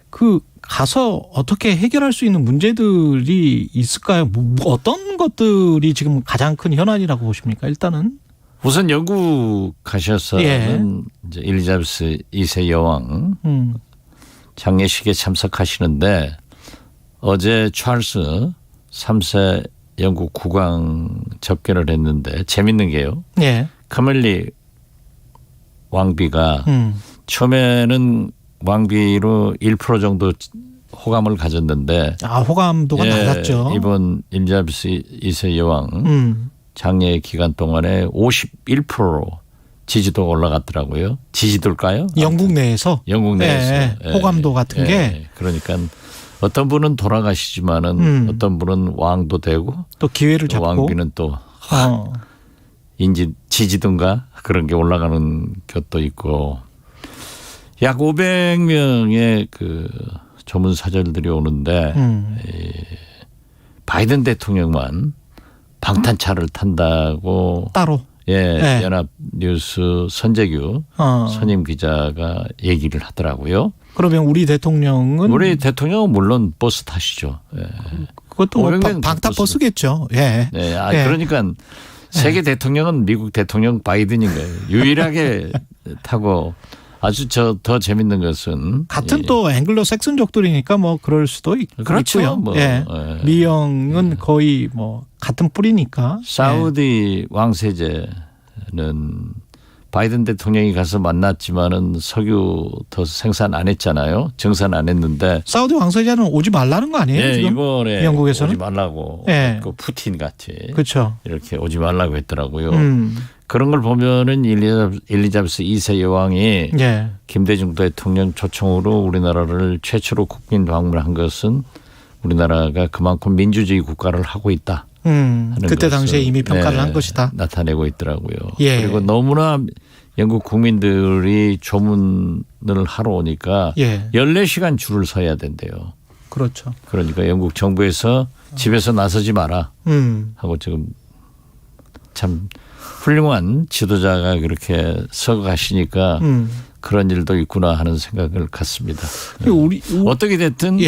그 가서 어떻게 해결할 수 있는 문제들이 있을까요? 뭐 어떤 것들이 지금 가장 큰 현안이라고 보십니까? 일단은 우선 영국 가셔서는 이제 엘리자베스 2세 여왕 장례식에 참석하시는데 어제 찰스 3세 영국 국왕 접견을 했는데 재밌는 게요. 예. 카밀리 왕비가 처음에는 왕비로 1% 정도 호감을 가졌는데 호감도가 낮았죠. 이번 엘리자베스 2세 여왕 장례 기간 동안에 51% 지지도가 올라갔더라고요. 지지도일까요? 영국 내에서? 영국 내에서. 예, 호감도 같은 게. 그러니까 어떤 분은 돌아가시지만은 어떤 분은 왕도 되고 또 기회를 잡고 왕비는 또 지지도인가 그런 게 올라가는 것도 있고 약 500명의 그 조문 사절들이 오는데 바이든 대통령만 방탄차를 탄다고 따로 연합뉴스 선재규 선임 기자가 얘기를 하더라고요. 그러면 우리 대통령은 물론 버스 타시죠. 예. 그것도 뭐 방탄버스겠죠. 예. 네, 그러니까 세계 대통령은 미국 대통령 바이든인 거예요. 유일하게 타고 아주 더 재밌는 것은 같은 또 앵글로 색슨족들이니까 뭐 그럴 수도 그렇죠. 있고요. 뭐, 미영은 거의 뭐 같은 뿌리니까. 사우디 왕세제는 바이든 대통령이 가서 만났지만은 석유 더 생산 안 했잖아요. 증산 안 했는데. 사우디 왕세제는 오지 말라는 거 아니에요? 지금? 이번에 영국에서는 오지 말라고. 그 푸틴 같이. 그렇죠. 이렇게 오지 말라고 했더라고요. 그런 걸 보면은 엘리자베스 2세 여왕이 김대중 대통령 초청으로 우리나라를 최초로 국빈 방문한 것은 우리나라가 그만큼 민주주의 국가를 하고 있다. 그때 당시에 이미 평가를 한 것이다. 나타내고 있더라고요. 그리고 너무나 영국 국민들이 조문을 하러 오니까 14시간 줄을 서야 된대요. 그렇죠. 그러니까 영국 정부에서 집에서 나서지 마라 하고 지금 참 훌륭한 지도자가 그렇게 서고 가시니까 그런 일도 있구나 하는 생각을 갖습니다. 어떻게 됐든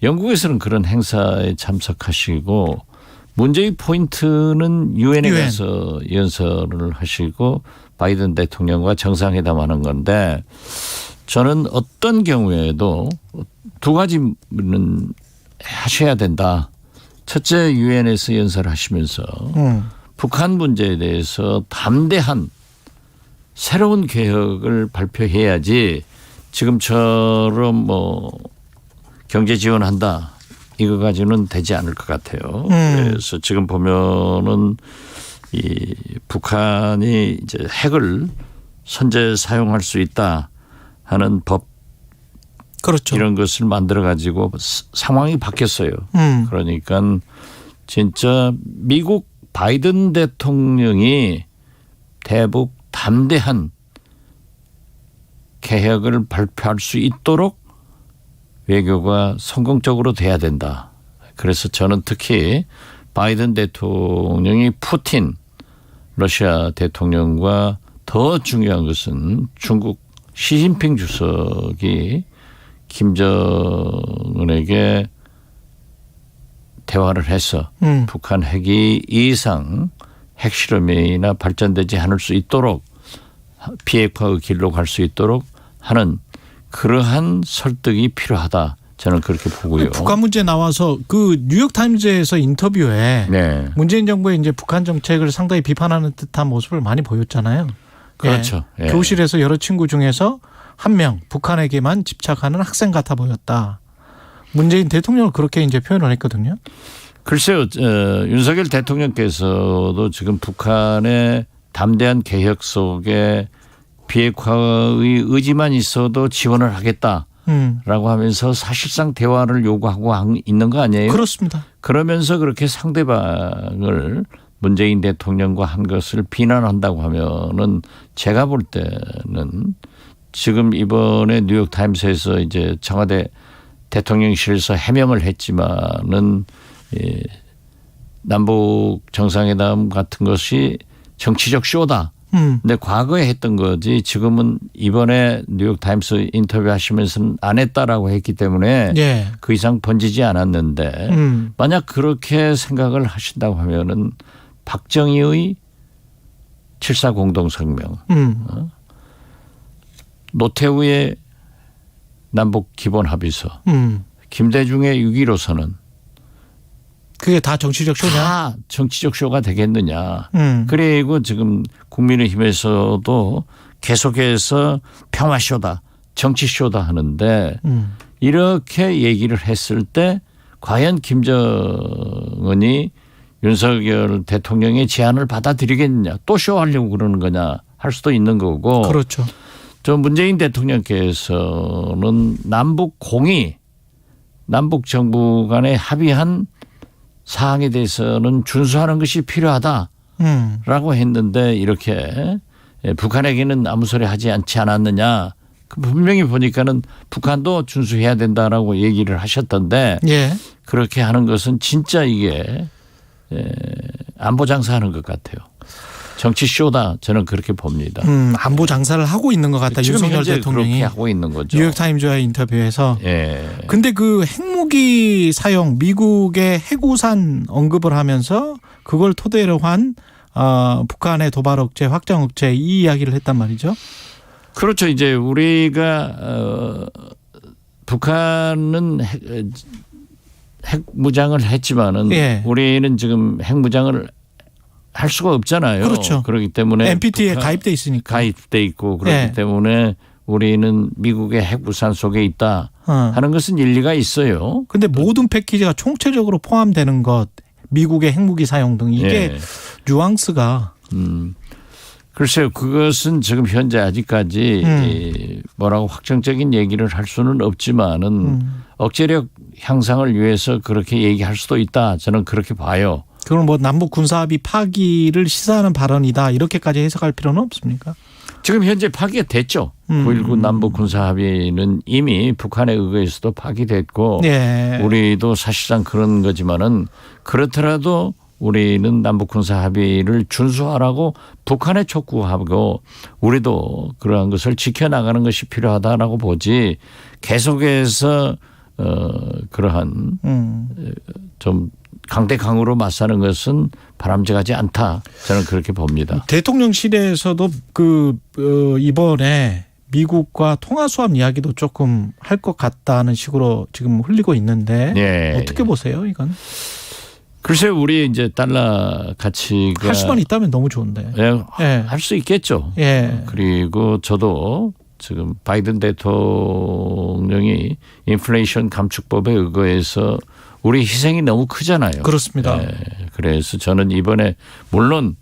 영국에서는 그런 행사에 참석하시고 문제의 포인트는 유엔에 가서 연설을 하시고 바이든 대통령과 정상회담하는 건데 저는 어떤 경우에도 두 가지는 하셔야 된다. 첫째 유엔에서 연설하시면서 북한 문제에 대해서 담대한 새로운 개혁을 발표해야지 지금처럼 뭐 경제 지원한다 이거 가지고는 되지 않을 것 같아요. 그래서 지금 보면은 이 북한이 이제 핵을 선제 사용할 수 있다 하는 법 그렇죠. 이런 것을 만들어 가지고 상황이 바뀌었어요. 그러니까 진짜 미국 바이든 대통령이 대북 담대한 개혁을 발표할 수 있도록 외교가 성공적으로 돼야 된다. 그래서 저는 특히 바이든 대통령이 푸틴 러시아 대통령과 더 중요한 것은 중국 시진핑 주석이 김정은에게 대화를 해서 북한 핵이 이상 핵실험이나 발전되지 않을 수 있도록 비핵화의 길로 갈 수 있도록 하는 그러한 설득이 필요하다. 저는 그렇게 보고요. 북한 문제 나와서 그 뉴욕타임즈에서 인터뷰에 네. 문재인 정부의 이제 북한 정책을 상당히 비판하는 듯한 모습을 많이 보였잖아요. 그렇죠. 예. 교실에서 여러 친구 중에서 한 명 북한에게만 집착하는 학생 같아 보였다. 문재인 대통령을 그렇게 이제 표현을 했거든요. 글쎄요, 윤석열 대통령께서도 지금 북한의 담대한 개혁 속에 비핵화의 의지만 있어도 지원을 하겠다라고 하면서 사실상 대화를 요구하고 있는 거 아니에요? 그렇습니다. 그러면서 그렇게 상대방을 문재인 대통령과 한 것을 비난한다고 하면은 제가 볼 때는 지금 이번에 뉴욕타임스에서 이제 청와대 대통령실에서 해명을 했지만은 남북 정상회담 같은 것이 정치적 쇼다. 근데 과거에 했던 거지 지금은 이번에 뉴욕타임스 인터뷰 하시면서는 안 했다라고 했기 때문에 예. 그 이상 번지지 않았는데 만약 그렇게 생각을 하신다고 하면은 박정희의 7.4 공동성명 노태우의 남북 기본합의서 김대중의 6.15선언 그게 다 정치적 쇼냐? 다 정치적 쇼가 되겠느냐. 그리고 지금 국민의힘에서도 계속해서 평화쇼다. 정치쇼다 하는데 이렇게 얘기를 했을 때 과연 김정은이 윤석열 대통령의 제안을 받아들이겠느냐. 또 쇼하려고 그러는 거냐 할 수도 있는 거고. 그렇죠. 저 문재인 대통령께서는 남북 공의, 남북 정부 간에 합의한 사항에 대해서는 준수하는 것이 필요하다라고 했는데 이렇게 북한에게는 아무 소리 하지 않지 않았느냐. 분명히 보니까는 북한도 준수해야 된다라고 얘기를 하셨던데 예. 그렇게 하는 것은 진짜 이게 안보 장사하는 것 같아요. 정치 쇼다 저는 그렇게 봅니다. 안보 장사를 하고 있는 것 같다. 지금 윤석열 현재 대통령이 그렇게 하고 있는 거죠. 뉴욕타임즈와의 인터뷰에서. 예. 근데 그 핵무기 사용 미국의 핵우산 언급을 하면서 그걸 토대로 한 북한의 도발 억제, 확장 억제 이 이야기를 했단 말이죠. 그렇죠. 이제 우리가 북한은 핵 무장을 했지만은 예. 우리는 지금 핵 무장을 할 수가 없잖아요. 그렇죠. 그렇기 때문에 NPT에 가입돼 있으니까. 가입돼 있고 그렇기 예. 때문에 우리는 미국의 핵우산 속에 있다 하는 것은 일리가 있어요. 그런데 모든 패키지가 총체적으로 포함되는 것, 미국의 핵무기 사용 등 이게 예. 뉘앙스가. 글쎄요. 그것은 지금 현재 아직까지 뭐라고 확정적인 얘기를 할 수는 없지만은 억제력 향상을 위해서 그렇게 얘기할 수도 있다. 저는 그렇게 봐요. 그럼 뭐 남북 군사합의 파기를 시사하는 발언이다 이렇게까지 해석할 필요는 없습니까? 지금 현재 파기가 됐죠. 9.19 남북 군사합의는 이미 북한에 의해서도 파기됐고 예. 우리도 사실상 그런 거지만은 그렇더라도 우리는 남북 군사합의를 준수하라고 북한에 촉구하고 우리도 그러한 것을 지켜나가는 것이 필요하다라고 보지 계속해서 그러한 좀 강대강으로 맞서는 것은 바람직하지 않다. 저는 그렇게 봅니다. 대통령실에서도 이번에 미국과 통화 수합 이야기도 조금 할 것 같다는 식으로 지금 흘리고 있는데 네. 어떻게 보세요, 이건? 글쎄요, 우리 이제 달러 가치가 할 수만 있다면 너무 좋은데. 네, 예. 할 수 있겠죠. 예. 그리고 저도 지금 바이든 대통령이 인플레이션 감축법에 의거해서 우리 희생이 너무 크잖아요. 그렇습니다. 네. 그래서 저는 이번에 물론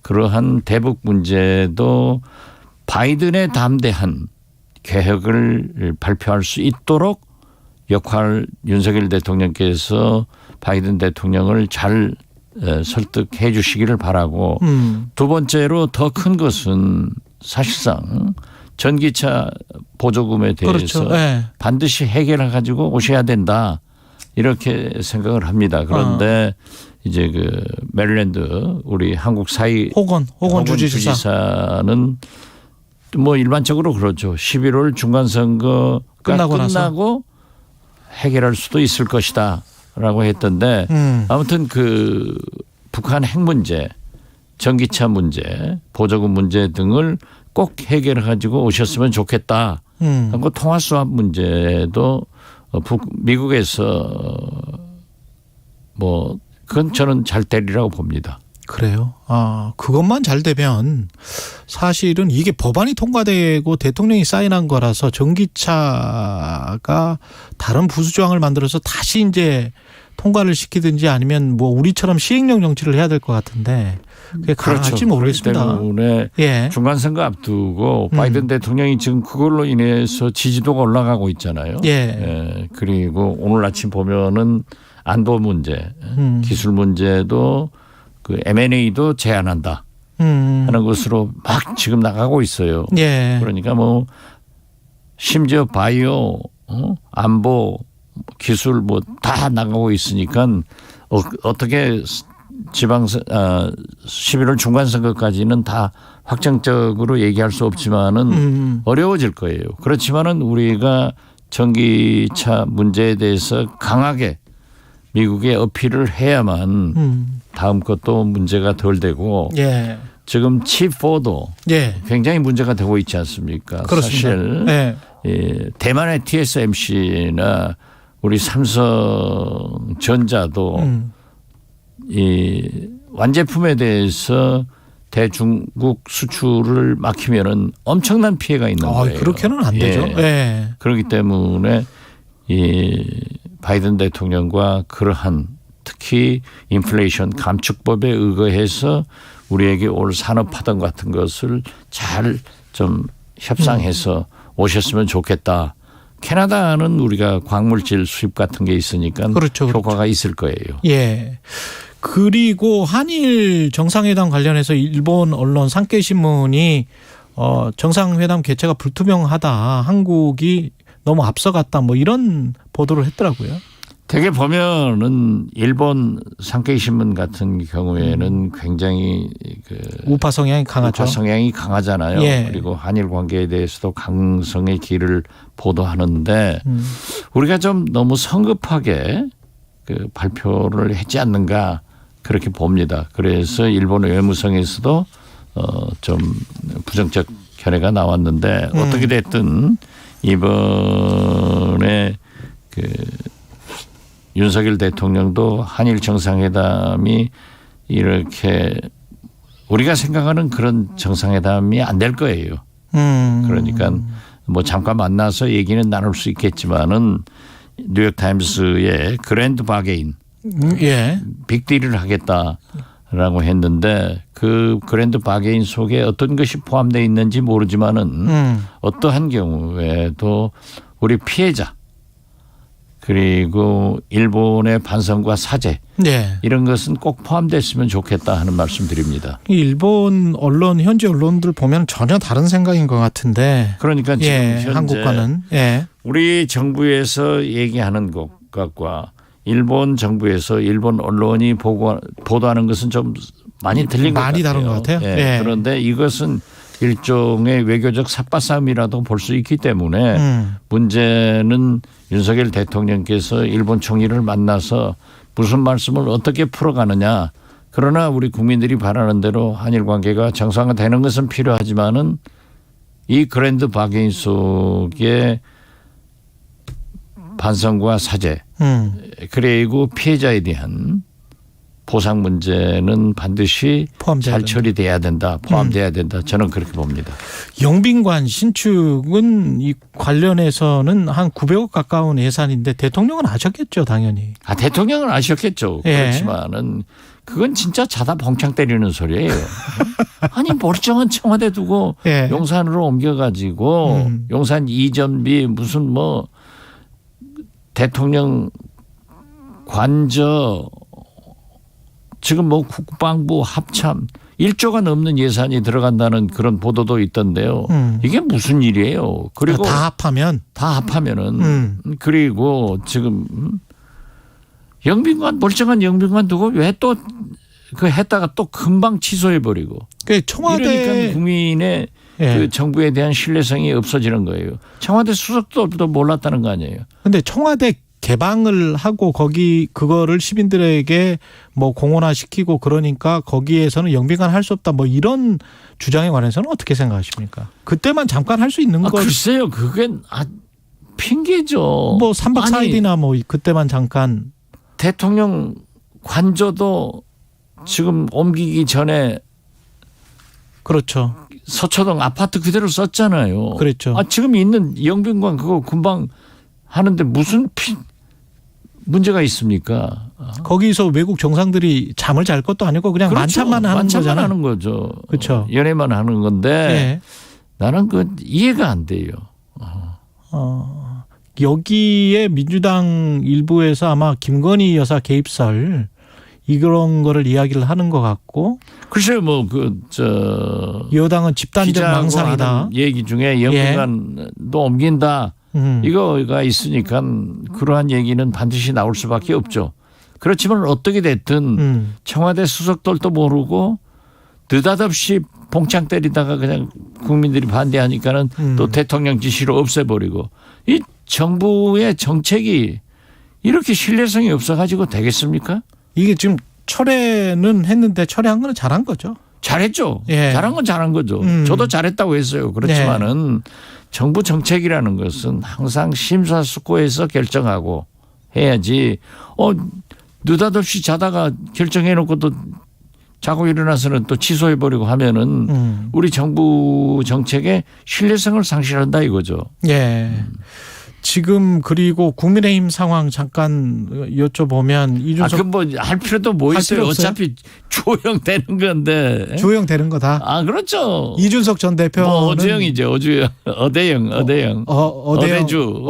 그러한 대북 문제도 바이든의 담대한 개혁을 발표할 수 있도록 윤석열 대통령께서 바이든 대통령을 잘 설득해 주시기를 바라고 두 번째로 더 큰 것은 사실상 전기차 보조금에 대해서 그렇죠. 네. 반드시 해결해 가지고 오셔야 된다. 이렇게 생각을 합니다. 그런데 이제 그 메릴랜드 우리 한국 사이 호건 주지사는 뭐 일반적으로 그렇죠. 11월 중간선거가 끝나고 해결할 수도 있을 것이다라고 했던데 아무튼 그 북한 핵 문제, 전기차 문제, 보조금 문제 등을 꼭 해결해 가지고 오셨으면 좋겠다. 하고 통화 수합 문제도 미국에서 뭐 그건 저는 잘 되리라고 봅니다. 그래요. 그것만 잘 되면 사실은 이게 법안이 통과되고 대통령이 사인한 거라서 전기차가 다른 부수 조항을 만들어서 다시 이제 통과를 시키든지 아니면 뭐 우리처럼 시행령 정치를 해야 될 것 같은데 그게 가능할지 모르겠습니다. 그렇기 때문에 중간선거 앞두고 바이든 대통령이 지금 그걸로 인해서 지지도가 올라가고 있잖아요. 그리고 오늘 아침 보면은 안보 문제, 기술 문제도 그 M&A도 제한한다 하는 것으로 막 지금 나가고 있어요. 그러니까 뭐 심지어 바이오, 안보, 기술 뭐 다 나가고 있으니까 어떻게 11월 중간선거까지는 다 확정적으로 얘기할 수 없지만은 어려워질 거예요. 그렇지만은 우리가 전기차 문제에 대해서 강하게 미국에 어필을 해야만 다음 것도 문제가 덜 되고 지금 칩4도 굉장히 문제가 되고 있지 않습니까? 그렇습니다. 사실 대만의 TSMC나 우리 삼성전자도 이 완제품에 대해서 대중국 수출을 막히면은 엄청난 피해가 있는 거예요. 그렇게는 안 되죠. 그렇기 때문에 이 바이든 대통령과 그러한 특히 인플레이션 감축법에 의거해서 우리에게 올 산업파동 같은 것을 잘 좀 협상해서 오셨으면 좋겠다. 캐나다는 우리가 광물질 수입 같은 게 있으니까 효과가 있을 거예요. 그리고 한일 정상회담 관련해서 일본 언론 산케이신문이 정상회담 개최가 불투명하다. 한국이 너무 앞서갔다. 뭐 이런 보도를 했더라고요. 되게 보면은 일본 산케이 신문 같은 경우에는 굉장히 그 우파 성향이 강하죠. 우파 성향이 강하잖아요. 그리고 한일 관계에 대해서도 강성의 길을 보도하는데 우리가 좀 너무 성급하게 그 발표를 했지 않는가 그렇게 봅니다. 그래서 일본 외무성에서도 좀 부정적 견해가 나왔는데 어떻게 됐든 이번에 그 윤석열 대통령도 한일 정상회담이 이렇게 우리가 생각하는 그런 정상회담이 안 될 거예요. 그러니까 뭐 잠깐 만나서 얘기는 나눌 수 있겠지만은 뉴욕타임스의 그랜드 바게인 빅딜을 하겠다라고 했는데 그 그랜드 바게인 속에 어떤 것이 포함되어 있는지 모르지만은 어떠한 경우에도 우리 피해자 그리고 일본의 반성과 사죄 이런 것은 꼭 포함됐으면 좋겠다 하는 말씀 드립니다. 일본 언론 현지 언론들 보면 전혀 다른 생각인 것 같은데. 그러니까 지금 현재 한국과는 우리 정부에서 얘기하는 것과 일본 정부에서 일본 언론이 보도하는 것은 좀 많이 틀린 것 같아요. 많이 다른 것 같아요. 그런데 이것은 일종의 외교적 삿바싸움이라도 볼 수 있기 때문에 문제는 윤석열 대통령께서 일본 총리를 만나서 무슨 말씀을 어떻게 풀어가느냐. 그러나 우리 국민들이 바라는 대로 한일 관계가 정상화되는 것은 필요하지만은 이 그랜드 바게인 속에 반성과 사죄 그리고 피해자에 대한 보상 문제는 반드시 잘 처리돼야 된다. 포함돼야 된다. 저는 그렇게 봅니다. 영빈관 신축은 이 관련해서는 한 900억 가까운 예산인데 대통령은 아셨겠죠, 당연히. 대통령은 아셨겠죠. 그렇지만은 그건 진짜 자다 벙창 때리는 소리예요. 아니 멀쩡한 청와대 두고 용산으로 옮겨가지고 용산 이전비 무슨 뭐 대통령 관저 지금 뭐 국방부 합참 1조가 넘는 예산이 들어간다는 그런 보도도 있던데요. 이게 무슨 일이에요? 그리고 다 합하면은 그리고 지금 영빈관 멀쩡한 영빈관 두고 왜 또 그 했다가 또 금방 취소해버리고. 청와대 이러니까 국민의 그 정부에 대한 신뢰성이 없어지는 거예요. 청와대 수석들도 몰랐다는 거 아니에요. 근데 청와대 개방을 하고 그거를 시민들에게 뭐 공론화시키고 그러니까 거기에서는 영빈관 할 수 없다 뭐 이런 주장에 관해서는 어떻게 생각하십니까? 그때만 잠깐 할 수 있는 거. 글쎄요. 그건 핑계죠. 뭐 3박 4일이나 뭐 그때만 잠깐. 대통령 관저도 지금 옮기기 전에 그렇죠. 서초동 아파트 그대로 썼잖아요. 그렇죠. 지금 있는 영빈관 그거 금방 하는데 무슨 문제가 있습니까? 거기서 외국 정상들이 잠을 잘 것도 아니고 그냥 그렇죠. 만찬만 하는 거잖아요. 하는 거죠. 그렇죠. 연애만 하는 건데 나는 그 이해가 안 돼요. 여기에 민주당 일부에서 아마 김건희 여사 개입설 이런 거를 이야기를 하는 것 같고. 글쎄요, 여당은 집단적 망상이다. 얘기 중에 영빈관도 옮긴다. 이거가 있으니까 그러한 얘기는 반드시 나올 수밖에 없죠. 그렇지만 어떻게 됐든 청와대 수석들도 모르고 느닷없이 봉창 때리다가 그냥 국민들이 반대하니까는 또 대통령 지시로 없애버리고 이 정부의 정책이 이렇게 신뢰성이 없어가지고 되겠습니까? 이게 지금 철회는 했는데 철회한 건 잘한 거죠. 잘했죠. 잘한 건 잘한 거죠. 저도 잘했다고 했어요. 그렇지만은 정부 정책이라는 것은 항상 심사숙고해서 결정하고 해야지. 느닷없이 자다가 결정해놓고 또 자고 일어나서는 또 취소해버리고 하면은 우리 정부 정책의 신뢰성을 상실한다 이거죠. 지금 그리고 국민의힘 상황 잠깐 여쭤보면 이준석 뭐 할 필요도 뭐 있어요. 어차피 주호영 되는 건데. 주호영 되는 거다. 그렇죠. 이준석 전 대표는 어주영이죠. 어대영. 어대주.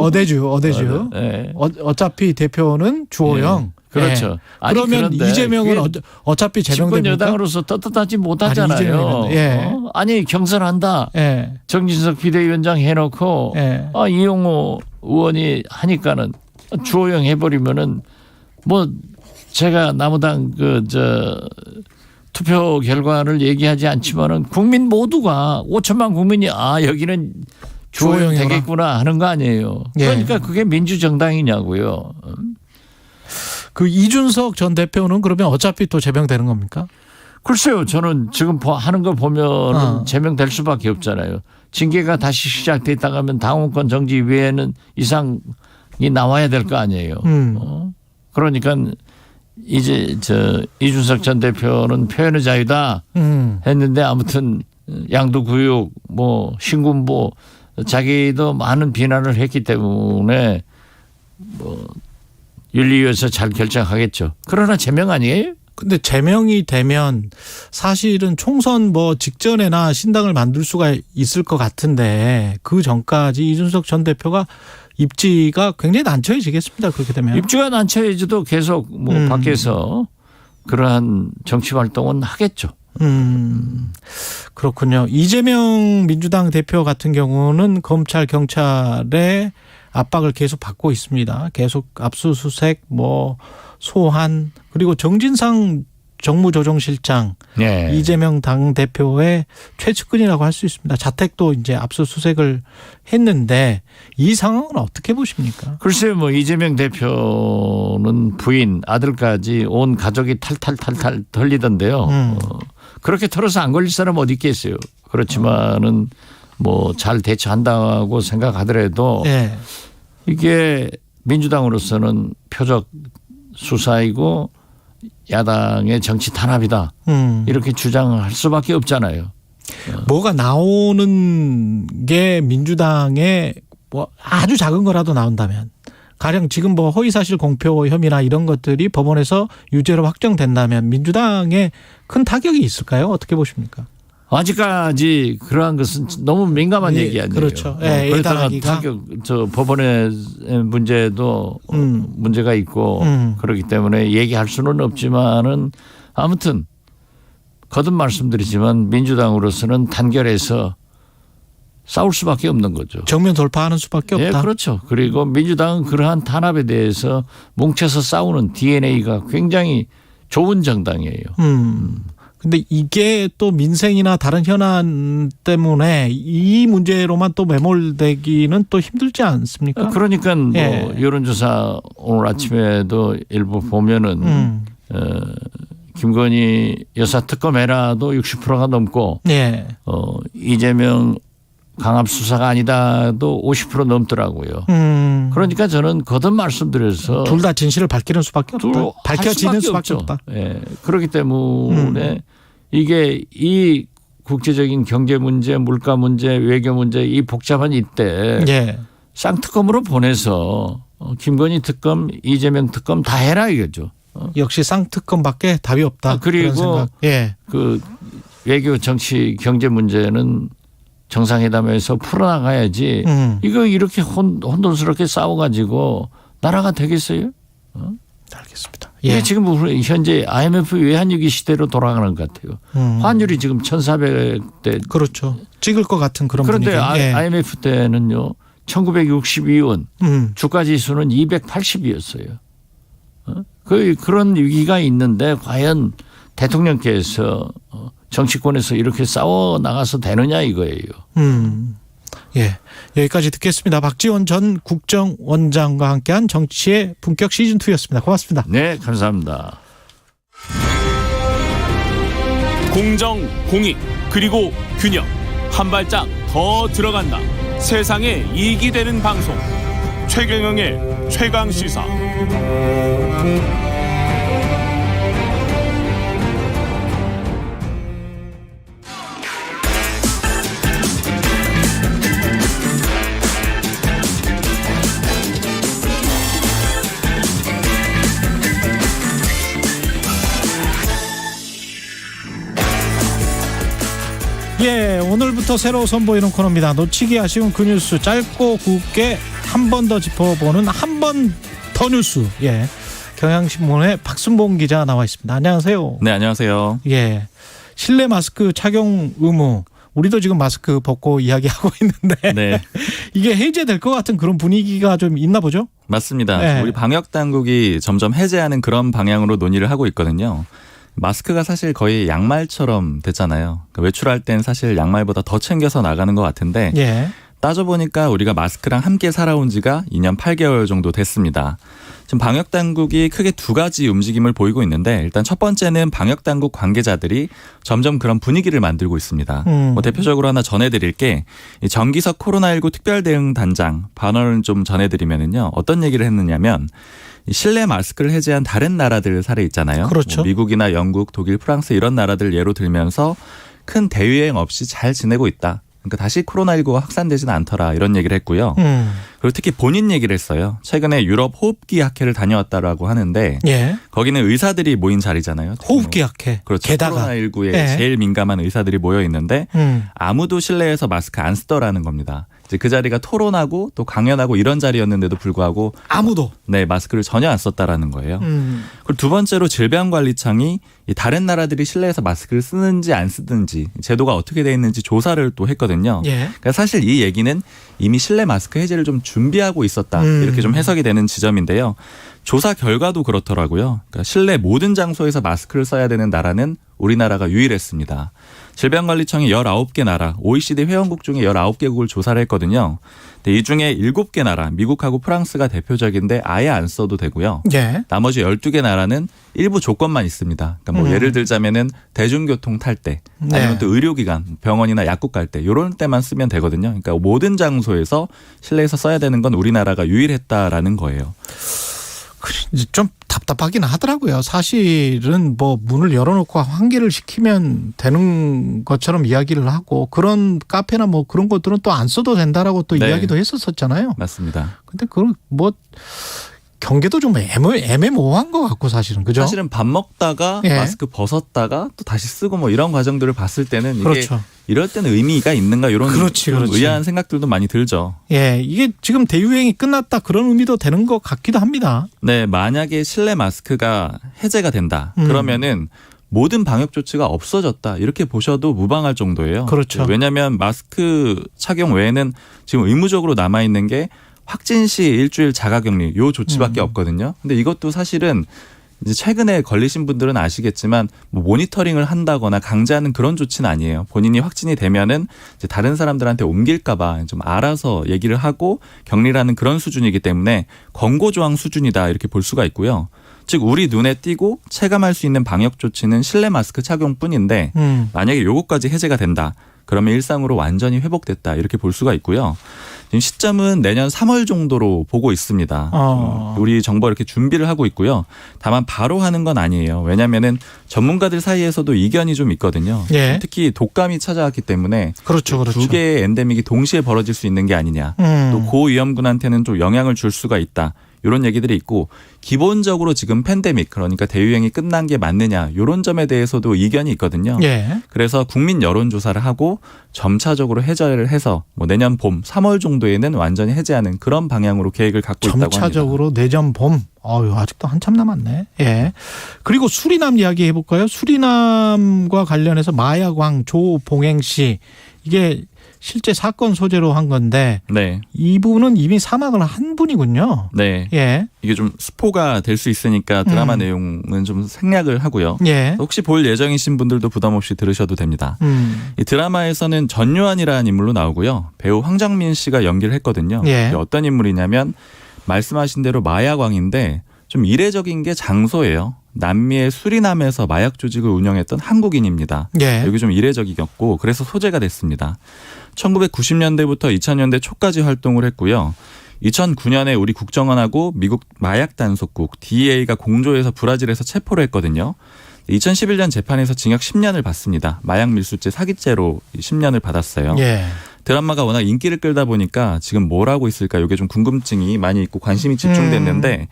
어차피 대표는 주호영. 그렇죠. 그러면 이재명은 어차피 제명됩니까? 집권 여당으로서 떳떳하지 못하잖아요. 아니 경선한다. 정진석 비대위원장 해놓고 이용호 의원이 하니까는 주호영 해버리면은 뭐 제가 나무당 투표 결과를 얘기하지 않지만은 국민 모두가 5천만 국민이 여기는 주호영 되겠구나 하는 거 아니에요. 그러니까 그게 민주정당이냐고요. 그 이준석 전 대표는 그러면 어차피 또 제명되는 겁니까? 글쎄요. 저는 지금 하는 거 보면 제명될 수밖에 없잖아요. 징계가 다시 시작됐다가 하면 당원권 정지 외에는 이상이 나와야 될 거 아니에요. 그러니까 이제 이준석 전 대표는 표현의 자유다 했는데 아무튼 양도구역 뭐 신군보 자기도 많은 비난을 했기 때문에 뭐 윤리위에서 잘 결정하겠죠. 그러나 제명 아니에요? 근데 제명이 되면 사실은 총선 뭐 직전에나 신당을 만들 수가 있을 것 같은데 그 전까지 이준석 전 대표가 입지가 굉장히 난처해지겠습니다. 그렇게 되면. 입지가 난처해져도 계속 뭐 밖에서 그러한 정치 활동은 하겠죠. 그렇군요. 이재명 민주당 대표 같은 경우는 검찰 경찰의 압박을 계속 받고 있습니다. 계속 압수수색, 소환, 그리고 정진상 정무조정실장, 이재명 당대표의 최측근이라고 할 수 있습니다. 자택도 이제 압수수색을 했는데 이 상황은 어떻게 보십니까? 글쎄요, 이재명 대표는 부인, 아들까지 온 가족이 탈탈 털리던데요. 그렇게 털어서 안 걸릴 사람 어디 있겠어요. 그렇지만은 잘 대처한다고 생각하더라도 이게 민주당으로서는 표적 수사이고 야당의 정치 탄압이다. 이렇게 주장을 할 수밖에 없잖아요. 뭐가 나오는 게 민주당의 아주 작은 거라도 나온다면 가령 지금 허위사실 공표 혐의나 이런 것들이 법원에서 유죄로 확정된다면 민주당에 큰 타격이 있을까요? 어떻게 보십니까? 아직까지 그러한 것은 너무 민감한 얘기 아니에요. 그렇죠. 그렇다가 법원의 문제도 문제가 있고 그렇기 때문에 얘기할 수는 없지만은 아무튼 거듭 말씀드리지만 민주당으로서는 단결해서 싸울 수밖에 없는 거죠. 정면 돌파하는 수밖에 없다. 그렇죠. 그리고 민주당은 그러한 탄압에 대해서 뭉쳐서 싸우는 DNA가 굉장히 좋은 정당이에요. 근데 이게 또 민생이나 다른 현안 때문에 이 문제로만 또 매몰되기는 또 힘들지 않습니까? 그러니까 뭐 예. 여론조사 오늘 아침에도 일부 보면은 김건희 여사 특검해라도 60%가 넘고 예. 이재명 강압 수사가 아니다도 50% 넘더라고요. 그러니까 저는 거듭 말씀드려서 둘 다 진실을 밝히는 수밖에 없다. 밝혀지는 수밖에 없다. 예. 그렇기 때문에 이게 이 국제적인 경제 문제, 물가 문제, 외교 문제 이 복잡한 이때 예. 쌍특검으로 보내서 김건희 특검, 이재명 특검 다 해라 이거죠. 역시 쌍특검밖에 답이 없다. 그리고 예. 그 외교, 정치, 경제 문제는 정상회담에서 풀어나가야지. 이거 이렇게 혼돈스럽게 싸워가지고 나라가 되겠어요? 알겠습니다. 이게 예. 지금 현재 IMF 외환위기 시대로 돌아가는 것 같아요. 환율이 지금 1,400대. 그렇죠. 찍을 것 같은 그런 그런데 분위기. 예. IMF 때는요. 1962원 주가지수는 280이었어요. 그런 위기가 있는데 과연 대통령께서 정치권에서 이렇게 싸워 나가서 되느냐 이거예요. 예. 여기까지 듣겠습니다. 박지원 전 국정원장과 함께한 정치의 품격 시즌2였습니다. 고맙습니다. 네, 감사합니다. 공정, 공익, 그리고 균형. 한 발짝 더 들어간다. 세상에 이익이 되는 방송. 최경영의 최강시사. 예, 오늘부터 새로 선보이는 코너입니다. 놓치기 아쉬운 그 뉴스 짧고 굵게 한 번 더 짚어보는 한 번 더 뉴스. 예, 경향신문의 박순봉 기자 나와 있습니다. 안녕하세요. 네, 안녕하세요. 예, 실내 마스크 착용 의무. 우리도 지금 마스크 벗고 이야기하고 있는데 네. 이게 해제될 것 같은 그런 분위기가 좀 있나 보죠? 맞습니다. 네. 우리 방역 당국이 점점 해제하는 그런 방향으로 논의를 하고 있거든요. 마스크가 사실 거의 양말처럼 됐잖아요. 그러니까 외출할 땐 사실 양말보다 더 챙겨서 나가는 것 같은데 예. 따져보니까 우리가 마스크랑 함께 살아온 지가 2년 8개월 정도 됐습니다. 지금 방역당국이 크게 두 가지 움직임을 보이고 있는데 일단 첫 번째는 방역당국 관계자들이 점점 그런 분위기를 만들고 있습니다. 뭐 대표적으로 하나 전해드릴 게 정기석 코로나19 특별대응단장 발언을 좀 전해드리면은요. 어떤 얘기를 했느냐면 실내 마스크를 해제한 다른 나라들 사례 있잖아요. 그렇죠. 뭐 미국이나 영국, 독일, 프랑스 이런 나라들 예로 들면서 큰 대유행 없이 잘 지내고 있다. 그러니까 다시 코로나19가 확산되지는 않더라 이런 얘기를 했고요. 그리고 특히 본인 얘기를 했어요. 최근에 유럽 호흡기 학회를 다녀왔다라고 하는데 예. 거기는 의사들이 모인 자리잖아요. 호흡기 학회. 그렇죠. 게다가. 코로나19에 예. 제일 민감한 의사들이 모여 있는데 아무도 실내에서 마스크 안 쓰더라는 겁니다. 이제 그 자리가 토론하고 또 강연하고 이런 자리였는데도 불구하고 아무도 네 마스크를 전혀 안 썼다라는 거예요. 그리고 두 번째로 질병관리청이 다른 나라들이 실내에서 마스크를 쓰는지 안 쓰는지 제도가 어떻게 돼 있는지 조사를 또 했거든요. 예. 그러니까 사실 이 얘기는 이미 실내 마스크 해제를 좀 준비하고 있었다 이렇게 좀 해석이 되는 지점인데요. 조사 결과도 그렇더라고요. 그러니까 실내 모든 장소에서 마스크를 써야 되는 나라는 우리나라가 유일했습니다. 질병관리청이 19개 나라, OECD 회원국 중에 19개국을 조사를 했거든요. 근데 이 중에 7개 나라, 미국하고 프랑스가 대표적인데 아예 안 써도 되고요. 예. 나머지 12개 나라는 일부 조건만 있습니다. 그러니까 뭐 예를 들자면은 대중교통 탈 때, 아니면 또 의료기관, 병원이나 약국 갈 때 이런 때만 쓰면 되거든요. 그러니까 모든 장소에서 실내에서 써야 되는 건 우리나라가 유일했다라는 거예요. 좀 답답하긴 하더라고요. 사실은 뭐 문을 열어놓고 환기를 시키면 되는 것처럼 이야기를 하고 그런 카페나 뭐 그런 것들은 또 안 써도 된다라고 또 네. 이야기도 했었잖아요. 맞습니다. 근데 그건 뭐 경계도 좀 애매모호한 것 같고 사실은 그죠? 사실은 밥 먹다가 예. 마스크 벗었다가 또 다시 쓰고 뭐 이런 과정들을 봤을 때는 이게 그렇죠. 이럴 때는 의미가 있는가 이런 그렇지. 의아한 생각들도 많이 들죠. 예, 이게 지금 대유행이 끝났다 그런 의미도 되는 것 같기도 합니다. 네, 만약에 실내 마스크가 해제가 된다. 그러면은 모든 방역 조치가 없어졌다. 이렇게 보셔도 무방할 정도예요. 그렇죠. 왜냐하면 마스크 착용 외에는 지금 의무적으로 남아있는 게 확진 시 일주일 자가격리 요 조치밖에 없거든요. 근데 이것도 사실은 이제 최근에 걸리신 분들은 아시겠지만 뭐 모니터링을 한다거나 강제하는 그런 조치는 아니에요. 본인이 확진이 되면은 이제 다른 사람들한테 옮길까봐 좀 알아서 얘기를 하고 격리를 하는 그런 수준이기 때문에 권고조항 수준이다 이렇게 볼 수가 있고요. 즉 우리 눈에 띄고 체감할 수 있는 방역 조치는 실내 마스크 착용뿐인데 만약에 요것까지 해제가 된다. 그러면 일상으로 완전히 회복됐다 이렇게 볼 수가 있고요. 지금 시점은 내년 3월 정도로 보고 있습니다. 우리 정부 이렇게 준비를 하고 있고요. 다만 바로 하는 건 아니에요. 왜냐하면은 전문가들 사이에서도 이견이 좀 있거든요. 예. 특히 독감이 찾아왔기 때문에 그렇죠. 두 개의 엔데믹이 동시에 벌어질 수 있는 게 아니냐. 또 고위험군한테는 좀 영향을 줄 수가 있다. 이런 얘기들이 있고 기본적으로 지금 팬데믹 그러니까 대유행이 끝난 게 맞느냐 이런 점에 대해서도 이견이 있거든요. 예. 그래서 국민 여론조사를 하고 점차적으로 해제를 해서 뭐 내년 봄 3월 정도에는 완전히 해제하는 그런 방향으로 계획을 갖고 있다고 합니다. 점차적으로 내년 봄. 아직도 한참 남았네. 예. 그리고 수리남 이야기 해볼까요? 수리남과 관련해서 마약왕 조봉행 씨 이게 실제 사건 소재로 한 건데 네. 이분은 이미 사망을 한 분이군요. 네. 예. 이게 좀 스포가 될 수 있으니까 드라마 내용은 좀 생략을 하고요. 예. 혹시 볼 예정이신 분들도 부담 없이 들으셔도 됩니다. 이 드라마에서는 전요한이라는 인물로 나오고요. 배우 황정민 씨가 연기를 했거든요. 예. 어떤 인물이냐면 말씀하신 대로 마약왕인데 좀 이례적인 게 장소예요. 남미의 수리남에서 마약 조직을 운영했던 한국인입니다. 예. 여기 좀 이례적이었고 그래서 소재가 됐습니다. 1990년대부터 2000년대 초까지 활동을 했고요. 2009년에 우리 국정원하고 미국 마약 단속국 DEA가 공조해서 브라질에서 체포를 했거든요. 2011년 재판에서 징역 10년을 받습니다. 마약 밀수죄 사기죄로 10년을 받았어요. 예. 드라마가 워낙 인기를 끌다 보니까 지금 뭘 하고 있을까 이게 좀 궁금증이 많이 있고 관심이 집중됐는데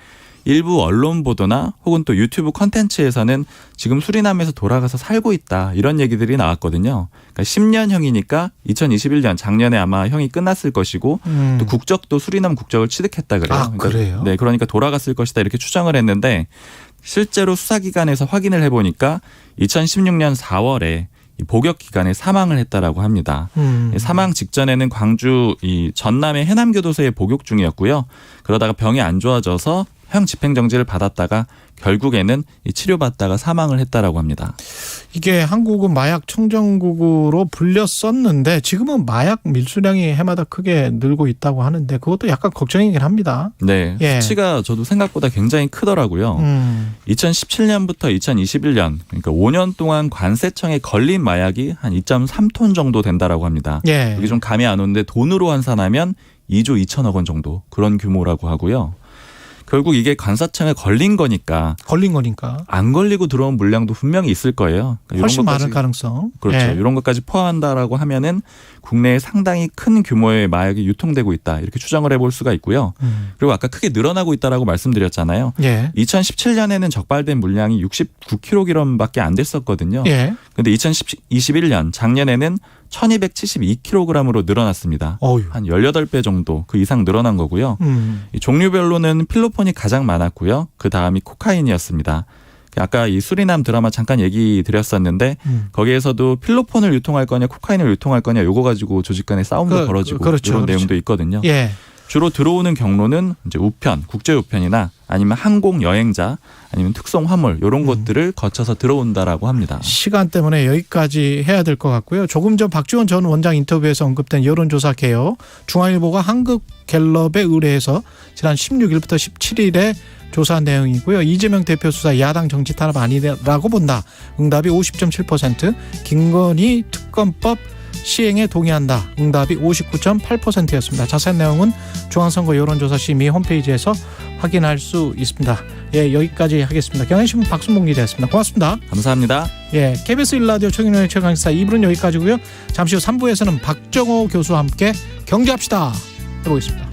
일부 언론 보도나 혹은 또 유튜브 콘텐츠에서는 지금 수리남에서 돌아가서 살고 있다 이런 얘기들이 나왔거든요. 그러니까 10년형이니까 2021년 작년에 아마 형이 끝났을 것이고 또 국적도 수리남 국적을 취득했다 그래요. 아, 그래요? 네, 그러니까 돌아갔을 것이다 이렇게 추정을 했는데 실제로 수사기관에서 확인을 해보니까 2016년 4월에 복역 기간에 사망을 했다라고 합니다. 사망 직전에는 광주 이 전남의 해남교도소에 복역 중이었고요. 그러다가 병이 안 좋아져서 형 집행정지를 받았다가 결국에는 치료받다가 사망을 했다라고 합니다. 이게 한국은 마약 청정국으로 불렸었는데 지금은 마약 밀수량이 해마다 크게 늘고 있다고 하는데 그것도 약간 걱정이긴 합니다. 네, 예. 수치가 저도 생각보다 굉장히 크더라고요. 2017년부터 2021년 그러니까 5년 동안 관세청에 걸린 마약이 한 2.3톤 정도 된다라고 합니다. 예. 이게 좀 감이 안 오는데 돈으로 환산하면 2조 2천억 원 정도 그런 규모라고 하고요. 결국 이게 관사청에 걸린 거니까 안 걸리고 들어온 물량도 분명히 있을 거예요. 그러니까 훨씬 많을 가능성. 그렇죠. 예. 이런 것까지 포함한다라고 하면은 국내에 상당히 큰 규모의 마약이 유통되고 있다 이렇게 추정을 해볼 수가 있고요. 그리고 아까 크게 늘어나고 있다라고 말씀드렸잖아요. 예. 2017년에는 적발된 물량이 69kg밖에 안 됐었거든요. 예. 그런데 2021년 작년에는 1272kg으로 늘어났습니다. 한 18배 정도 그 이상 늘어난 거고요. 이 종류별로는 필로폰이 가장 많았고요. 그 다음이 코카인이었습니다. 아까 이 수리남 드라마 잠깐 얘기 드렸었는데 거기에서도 필로폰을 유통할 거냐 코카인을 유통할 거냐 요거 가지고 조직 간의 싸움도 벌어지고 그렇죠, 이런 그렇죠. 내용도 있거든요. 예. 주로 들어오는 경로는 이제 우편, 국제 우편이나 아니면 항공 여행자 아니면 특송 화물 이런 것들을 거쳐서 들어온다라고 합니다. 시간 때문에 여기까지 해야 될 것 같고요. 조금 전 박지원 전 원장 인터뷰에서 언급된 여론조사 개요. 중앙일보가 한국갤럽에 의뢰해서 지난 16일부터 17일에 조사한 내용이고요. 이재명 대표 수사 야당 정치 탄압 아니라고 본다. 응답이 50.7%, 김건희 특검법 시행에 동의한다. 응답이 59.8%였습니다. 자세한 내용은 중앙선거 여론조사 심의 홈페이지에서 확인할 수 있습니다. 예, 여기까지 하겠습니다. 경향신문 박순봉 기자였습니다. 고맙습니다. 감사합니다. 예, KBS 1라디오 최경영의 최강시사 2부는 여기까지고요. 잠시 후 3부에서는 박정호 교수와 함께 경제합시다 해보겠습니다.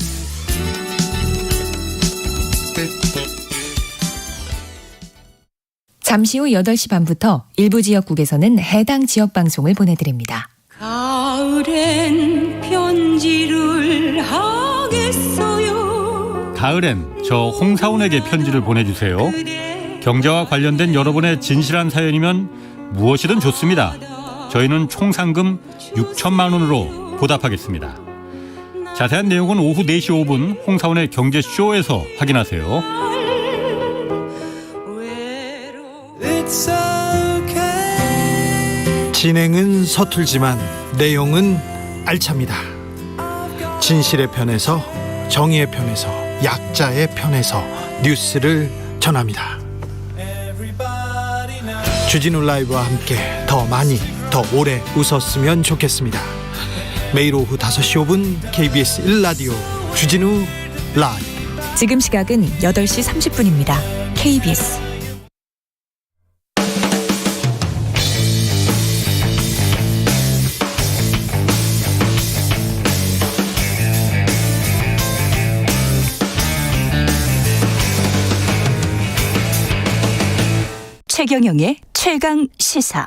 잠시 후 8시 반부터 일부 지역국에서는 해당 지역 방송을 보내드립니다. 가을엔 편지를 하겠어요. 가을엔 저 홍사운에게 편지를 보내주세요. 경제와 관련된 여러분의 진실한 사연이면 무엇이든 좋습니다. 저희는 총 상금 6천만 원으로 보답하겠습니다. 자세한 내용은 오후 4시 5분 홍사운의 경제쇼에서 확인하세요. 진행은 서툴지만 내용은 알찹니다. 진실의 편에서, 정의의 편에서, 약자의 편에서 뉴스를 전합니다. 주진우 라이브와 함께 더 많이, 더 오래 웃었으면 좋겠습니다. 매일 오후 5시 5분 KBS 1라디오 주진우 라이브. 지금 시각은 8시 30분입니다. KBS. 최경영의 최강 시사.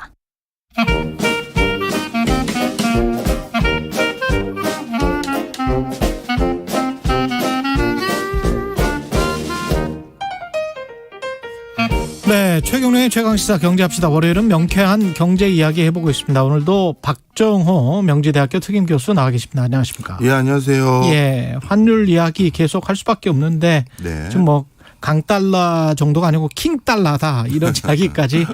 네, 최경영의 최강시사 경제합시다. 월요일은 명쾌한 경제 이야기 해보고 있습니다. 오늘도 박정호 명지대학교 특임교수 나와 계십니다. 안녕하십니까? 예, 안녕하세요. 예, 환율 이야기 계속 할 수밖에 없는데 네. 지금 뭐 강달러 정도가 아니고 킹달러다 이런 이야기까지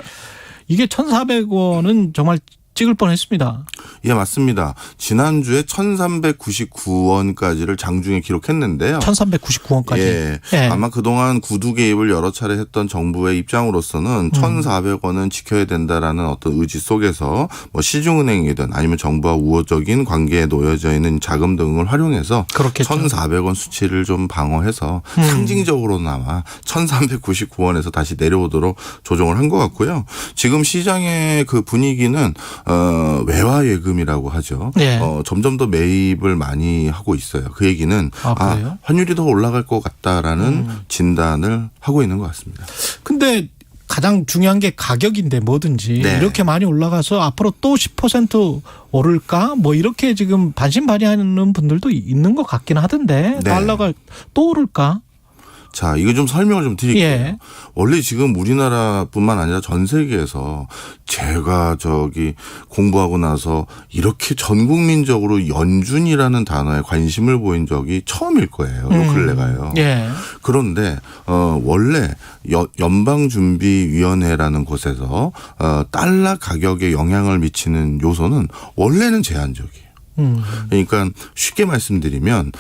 이게 1,400원은 정말 찍을 뻔했습니다. 예, 맞습니다. 지난주에 1,399원까지를 장중에 기록했는데요. 1,399원까지. 예. 예. 아마 그동안 구두 개입을 여러 차례 했던 정부의 입장으로서는 1,400원은 지켜야 된다라는 어떤 의지 속에서 뭐 시중은행이든 아니면 정부와 우호적인 관계에 놓여져 있는 자금 등을 활용해서 그렇겠죠. 1,400원 수치를 좀 방어해서 상징적으로나마 1,399원에서 다시 내려오도록 조정을 한 것 같고요. 지금 시장의 그 분위기는 외화 예금이라고 하죠. 네. 점점 더 매입을 많이 하고 있어요. 그 얘기는 환율이 더 올라갈 것 같다라는 진단을 하고 있는 것 같습니다. 근데 가장 중요한 게 가격인데 뭐든지 네. 이렇게 많이 올라가서 앞으로 또 10% 오를까? 뭐 이렇게 지금 반신반의하는 분들도 있는 것 같긴 하던데 네. 달러가 또 오를까? 자, 이거 좀 설명을 좀 드릴게요. 예. 원래 지금 우리나라뿐만 아니라 전 세계에서 제가 공부하고 나서 이렇게 전 국민적으로 연준이라는 단어에 관심을 보인 적이 처음일 거예요. 요 근래가요. 예. 그런데 원래 연방준비위원회라는 곳에서 달러 가격에 영향을 미치는 요소는 원래는 제한적이에요. 그러니까 쉽게 말씀드리면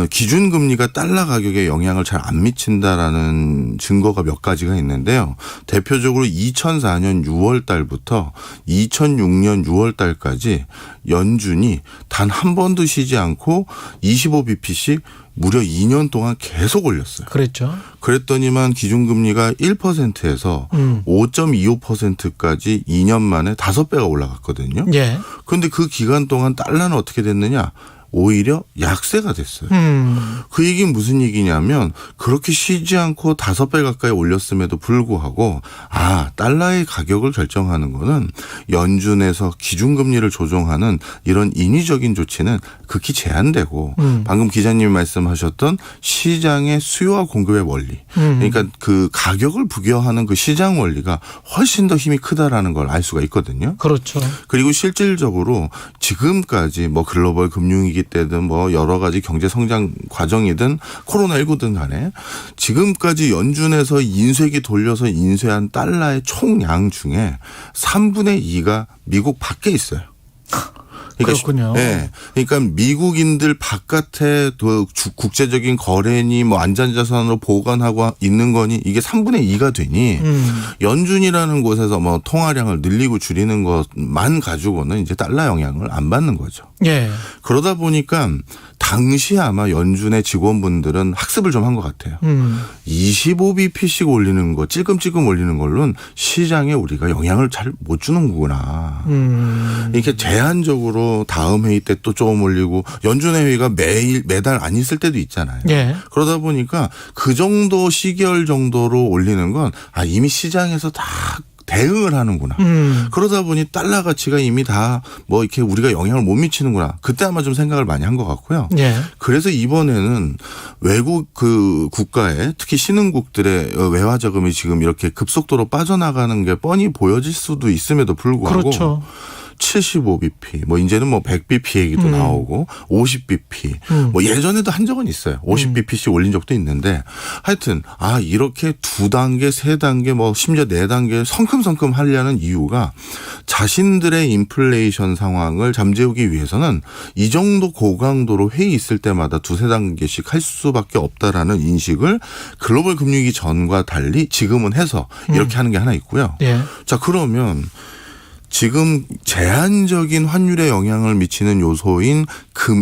기준금리가 달러 가격에 영향을 잘 안 미친다라는 증거가 몇 가지가 있는데요. 대표적으로 2004년 6월 달부터 2006년 6월 달까지 연준이 단 한 번도 쉬지 않고 25bp씩 무려 2년 동안 계속 올렸어요. 그랬죠. 그랬더니만 기준금리가 1%에서 5.25%까지 2년 만에 5배가 올라갔거든요. 예. 그런데 그 기간 동안 달러는 어떻게 됐느냐? 오히려 약세가 됐어요. 그 얘기는 무슨 얘기냐면 그렇게 쉬지 않고 5배 가까이 올렸음에도 불구하고 달러의 가격을 결정하는 거는 연준에서 기준금리를 조정하는 이런 인위적인 조치는 극히 제한되고 방금 기자님이 말씀하셨던 시장의 수요와 공급의 원리 그러니까 그 가격을 부여하는 그 시장 원리가 훨씬 더 힘이 크다라는 걸 알 수가 있거든요. 그렇죠. 그리고 실질적으로 지금까지 뭐 글로벌 금융위기 때든 뭐 여러 가지 경제 성장 과정이든 코로나19든 간에 지금까지 연준에서 인쇄기 돌려서 인쇄한 달러의 총량 중에 3분의 2가 미국 밖에 있어요. 그렇군요. 네. 그러니까 미국인들 바깥에 국제적인 거래니 뭐 안전자산으로 보관하고 있는 거니 이게 3분의 2가 되니 연준이라는 곳에서 뭐 통화량을 늘리고 줄이는 것만 가지고는 이제 달러 영향을 안 받는 거죠. 예. 그러다 보니까 당시 아마 연준의 직원분들은 학습을 좀 한 것 같아요. 25bp씩 올리는 거, 찔끔찔끔 올리는 걸로는 시장에 우리가 영향을 잘 못 주는 거구나. 이렇게 제한적으로 다음 회의 때 또 조금 올리고 연준의 회의가 매달 안 있을 때도 있잖아요. 예. 그러다 보니까 그 정도 시기열 정도로 올리는 건 이미 시장에서 다 대응을 하는구나. 그러다 보니 달러 가치가 이미 다 뭐 이렇게 우리가 영향을 못 미치는구나. 그때 아마 좀 생각을 많이 한 것 같고요. 예. 그래서 이번에는 외국 그 국가에 특히 신흥국들의 외화 자금이 지금 이렇게 급속도로 빠져나가는 게 뻔히 보여질 수도 있음에도 불구하고 그렇죠. 75bp, 뭐 이제는 뭐 100bp 얘기도 나오고 50bp, 뭐 예전에도 한 적은 있어요. 50bp씩 올린 적도 있는데 하여튼 이렇게 2단계, 3단계, 뭐 심지어 4단계 성큼성큼 하려는 이유가 자신들의 인플레이션 상황을 잠재우기 위해서는 이 정도 고강도로 회의 있을 때마다 2-3단계씩 할 수밖에 없다라는 인식을 글로벌 금융위기 전과 달리 지금은 해서 이렇게 하는 게 하나 있고요. 예. 자, 그러면 지금 제한적인 환율에 영향을 미치는 요소인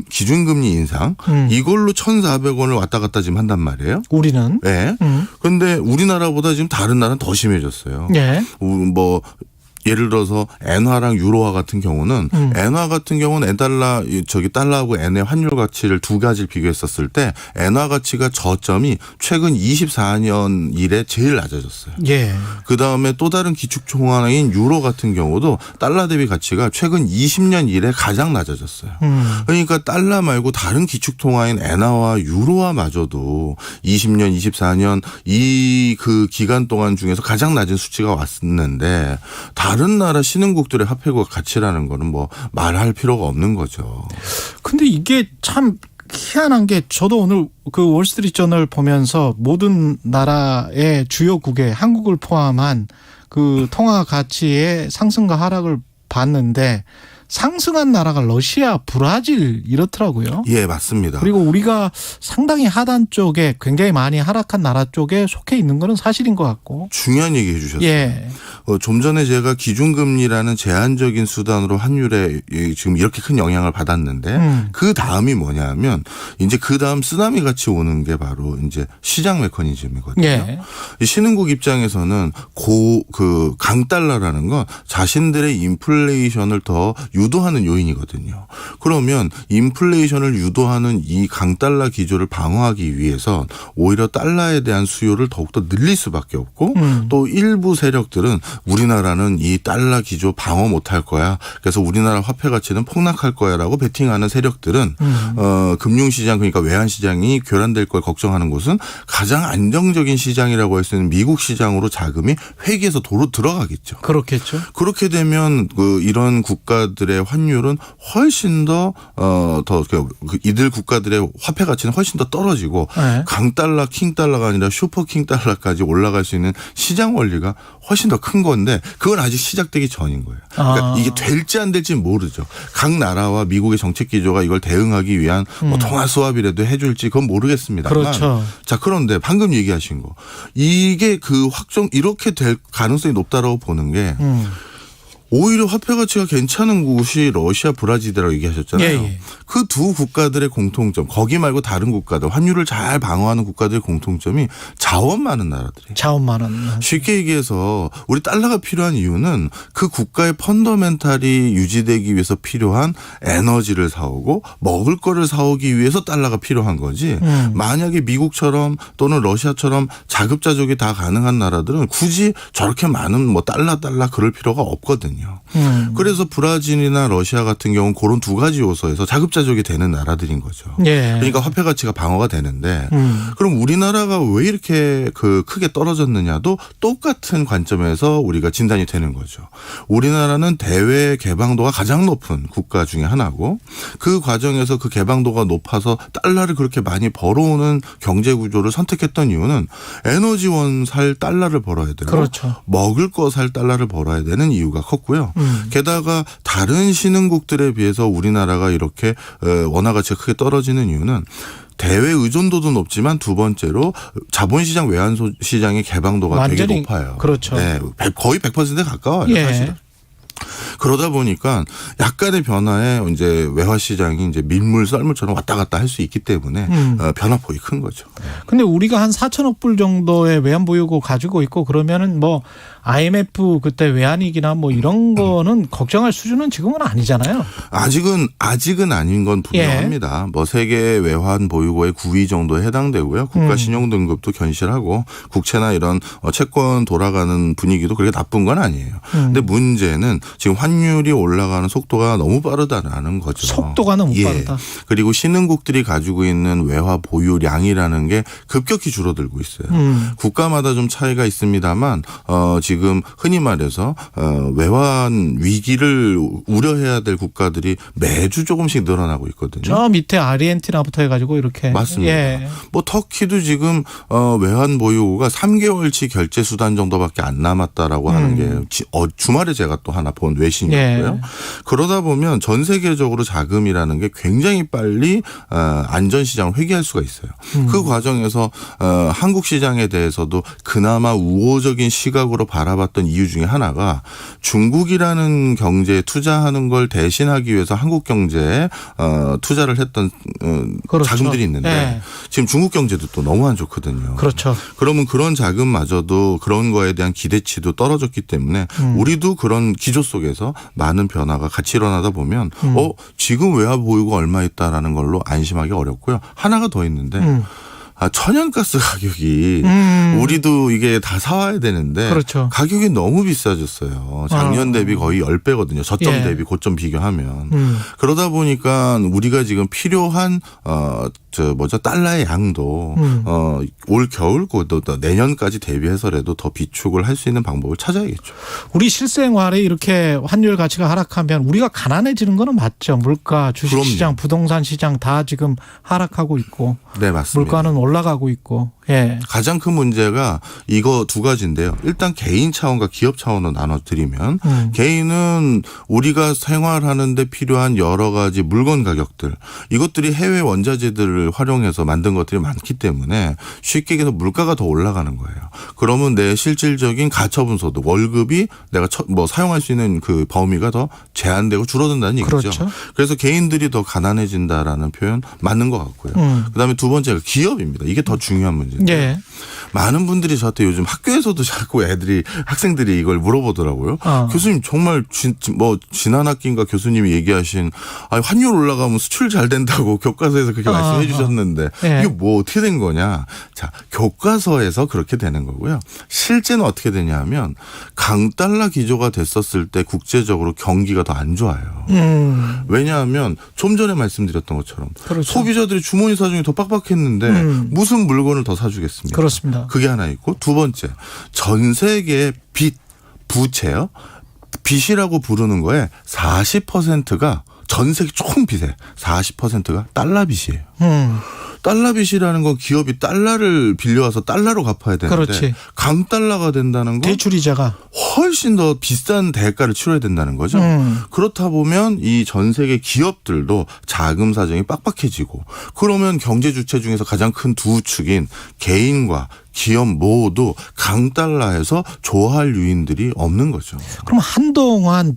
기준금리 인상 이걸로 1,400원을 왔다 갔다 지금 한단 말이에요. 우리는. 네. 그런데 우리나라보다 지금 다른 나라는 더 심해졌어요. 예. 뭐 예를 들어서 엔화랑 유로화 같은 경우는 엔화 같은 경우는 달러하고 엔의 환율 가치를 두 가지를 비교했었을 때 엔화 가치가 저점이 최근 24년 이래 제일 낮아졌어요. 예. 그다음에 또 다른 기축통화인 유로 같은 경우도 달러 대비 가치가 최근 20년 이래 가장 낮아졌어요. 그러니까 달러 말고 다른 기축통화인 엔화와 유로화마저도 20년, 24년 이 그 기간 동안 중에서 가장 낮은 수치가 왔는데 다른 나라 신흥국들의 화폐가 가치라는 거는 뭐 말할 필요가 없는 거죠. 근데 이게 참 희한한 게 저도 오늘 그 월스트리트저널 보면서 모든 나라의 주요국에 한국을 포함한 그 통화 가치의 상승과 하락을 봤는데 상승한 나라가 러시아, 브라질 이렇더라고요. 예, 맞습니다. 그리고 우리가 상당히 하단 쪽에 굉장히 많이 하락한 나라 쪽에 속해 있는 거는 사실인 것 같고. 중요한 얘기 해주셨어요. 예. 좀 전에 제가 기준금리라는 제한적인 수단으로 환율에 지금 이렇게 큰 영향을 받았는데 그 다음이 뭐냐면 이제 그 다음 쓰나미 같이 오는 게 바로 이제 시장 메커니즘이거든요. 예. 신흥국 입장에서는 강달러라는 건 자신들의 인플레이션을 더 유도하는 요인이거든요. 그러면 인플레이션을 유도하는 이 강달러 기조를 방어하기 위해서 오히려 달러에 대한 수요를 더욱더 늘릴 수밖에 없고 또 일부 세력들은 우리나라는 이 달러 기조 방어 못할 거야. 그래서 우리나라 화폐 가치는 폭락할 거야라고 베팅하는 세력들은 금융시장 그러니까 외환시장이 교란될 걸 걱정하는 곳은 가장 안정적인 시장이라고 할 수 있는 미국 시장으로 자금이 회귀해서 도로 들어가겠죠. 그렇겠죠. 그렇게 되면 이런 국가들의 환율은 훨씬 이들 국가들의 화폐 가치는 훨씬 더 떨어지고 네. 강달러, 킹달러가 아니라 슈퍼 킹달러까지 올라갈 수 있는 시장 원리가 훨씬 더 큰 건데 그건 아직 시작되기 전인 거예요. 그러니까 이게 될지 안 될지는 모르죠. 각 나라와 미국의 정책 기조가 이걸 대응하기 위한 뭐 통화 수합이라도 해줄지 그건 모르겠습니다만. 그렇죠. 자, 그런데 방금 얘기하신 거 이게 이렇게 될 가능성이 높다라고 보는 게 오히려 화폐 가치가 괜찮은 곳이 러시아, 브라질이라고 얘기하셨잖아요. 예. 그 두 국가들의 공통점, 거기 말고 다른 국가들, 환율을 잘 방어하는 국가들의 공통점이 자원 많은 나라들이에요. 자원 많은. 쉽게 얘기해서 우리 달러가 필요한 이유는 그 국가의 펀더멘탈이 유지되기 위해서 필요한 에너지를 사오고 먹을 거를 사오기 위해서 달러가 필요한 거지. 만약에 미국처럼 또는 러시아처럼 자급자족이 다 가능한 나라들은 굳이 저렇게 많은 뭐 달러 그럴 필요가 없거든요. 그래서 브라질이나 러시아 같은 경우는 그런 두 가지 요소에서 자급자족이 되는 나라들인 거죠. 예. 그러니까 화폐 가치가 방어가 되는데 그럼 우리나라가 왜 이렇게 크게 떨어졌느냐도 똑같은 관점에서 우리가 진단이 되는 거죠. 우리나라는 대외 개방도가 가장 높은 국가 중에 하나고 그 과정에서 그 개방도가 높아서 달러를 그렇게 많이 벌어오는 경제 구조를 선택했던 이유는 에너지원 살 달러를 벌어야 되고 그렇죠. 먹을 거 살 달러를 벌어야 되는 이유가 컸고요. 게다가 다른 신흥국들에 비해서 우리나라가 이렇게 원화 가치가 크게 떨어지는 이유는 대외 의존도도 높지만 두 번째로 자본시장 외환시장의 개방도가 완전히 되게 높아요. 그렇죠. 네, 거의 100%에 가까워요. 예. 사실은. 그러다 보니까 약간의 변화에 이제 외화 시장이 이제 밀물 썰물처럼 왔다 갔다 할 수 있기 때문에 변화폭이 큰 거죠. 근데 우리가 한 4천억 불 정도의 외환 보유고 가지고 있고 그러면은 뭐 IMF 그때 외환위기나 뭐 이런 거는 걱정할 수준은 지금은 아니잖아요. 아직은 아닌 건 분명합니다. 뭐 세계 외환 보유고의 9위 정도에 해당되고요. 국가 신용 등급도 견실하고 국채나 이런 채권 돌아가는 분위기도 그렇게 나쁜 건 아니에요. 근데 문제는 지금 환율이 올라가는 속도가 너무 빠르다라는 거죠. 속도가 너무 빠르다. 그리고 신흥국들이 가지고 있는 외화 보유량이라는 게 급격히 줄어들고 있어요. 국가마다 좀 차이가 있습니다만 지금 흔히 말해서 외환 위기를 우려해야 될 국가들이 매주 조금씩 늘어나고 있거든요. 저 밑에 아르헨티나부터 해가지고 이렇게. 맞습니다. 예. 뭐 터키도 지금 외환 보유고가 3개월치 결제 수단 정도밖에 안 남았다라고 하는 게 주말에 제가 또 하나 본 외신이었고요. 그러다 보면 전 세계적으로 자금이라는 게 굉장히 빨리 안전시장을 회귀할 수가 있어요. 그 과정에서 한국 시장에 대해서도 그나마 우호적인 시각으로 바라봤던 이유 중에 하나가 중국이라는 경제에 투자하는 걸 대신하기 위해서 한국 경제에 투자를 했던 그렇죠. 자금들이 있는데 네. 지금 중국 경제도 또 너무 안 좋거든요. 그렇죠. 그러면 그런 자금마저도 그런 거에 대한 기대치도 떨어졌기 때문에 우리도 그런 기조 속에서 많은 변화가 같이 일어나다 보면 지금 외화 보유가 얼마 있다라는 걸로 안심하기 어렵고요. 하나가 더 있는데 천연가스 가격이 우리도 이게 다 사와야 되는데 그렇죠. 가격이 너무 비싸졌어요. 작년 대비 거의 10배거든요. 저점 예. 대비 고점 비교하면. 그러다 보니까 우리가 지금 필요한 달러의 양도 올 겨울 또 내년까지 대비해서라도 더 비축을 할 수 있는 방법을 찾아야겠죠. 우리 실생활에 이렇게 환율 가치가 하락하면 우리가 가난해지는 거는 맞죠. 물가, 주식시장, 부동산 시장 다 지금 하락하고 있고. 네, 맞습니다. 물가는 올라가고 있고. 예. 가장 큰 문제가 이거 두 가지인데요. 일단 개인 차원과 기업 차원으로 나눠드리면 개인은 우리가 생활하는데 필요한 여러 가지 물건 가격들 이것들이 해외 원자재들을 활용해서 만든 것들이 많기 때문에 쉽게 얘기해서 물가가 더 올라가는 거예요. 그러면 내 실질적인 가처분 소득 월급이 내가 사용할 수 있는 그 범위가 더 제한되고 줄어든다는 얘기죠. 그렇죠. 그래서 개인들이 더 가난해진다라는 표현 맞는 것 같고요. 그다음에 두 번째가 기업입니다. 이게 더 중요한 문제인데 예. 많은 분들이 저한테 요즘 학교에서도 자꾸 학생들이 이걸 물어보더라고요. 교수님 정말 지난 학기인가 교수님이 얘기하신 환율 올라가면 수출 잘 된다고 교과서에서 그렇게 말씀해 주셨는데 예. 이게 뭐 어떻게 된 거냐. 자, 교과서에서 그렇게 되는 거고요. 실제는 어떻게 되냐면 강달러 기조가 됐었을 때 국제적으로 경기가 더 안 좋아요. 왜냐하면 좀 전에 말씀드렸던 것처럼 그렇죠. 소비자들이 주머니 사정이 더 빡빡했는데 무슨 물건을 더 사주겠습니까? 그렇습니다. 그게 하나 있고 두 번째 전 세계 빚 부채요. 빚이라고 부르는 거에 40%가 전 세계 총 빚의 40%가 달러 빚이에요. 달러 빚이라는 건 기업이 달러를 빌려와서 달러로 갚아야 되는데 그렇지. 강달러가 된다는 건 대출이자가 훨씬 더 비싼 대가를 치러야 된다는 거죠. 그렇다 보면 이 전 세계 기업들도 자금 사정이 빡빡해지고 그러면 경제 주체 중에서 가장 큰 두 축인 개인과 기업 모두 강달러에서 좋아할 요인들이 없는 거죠. 그럼 한동안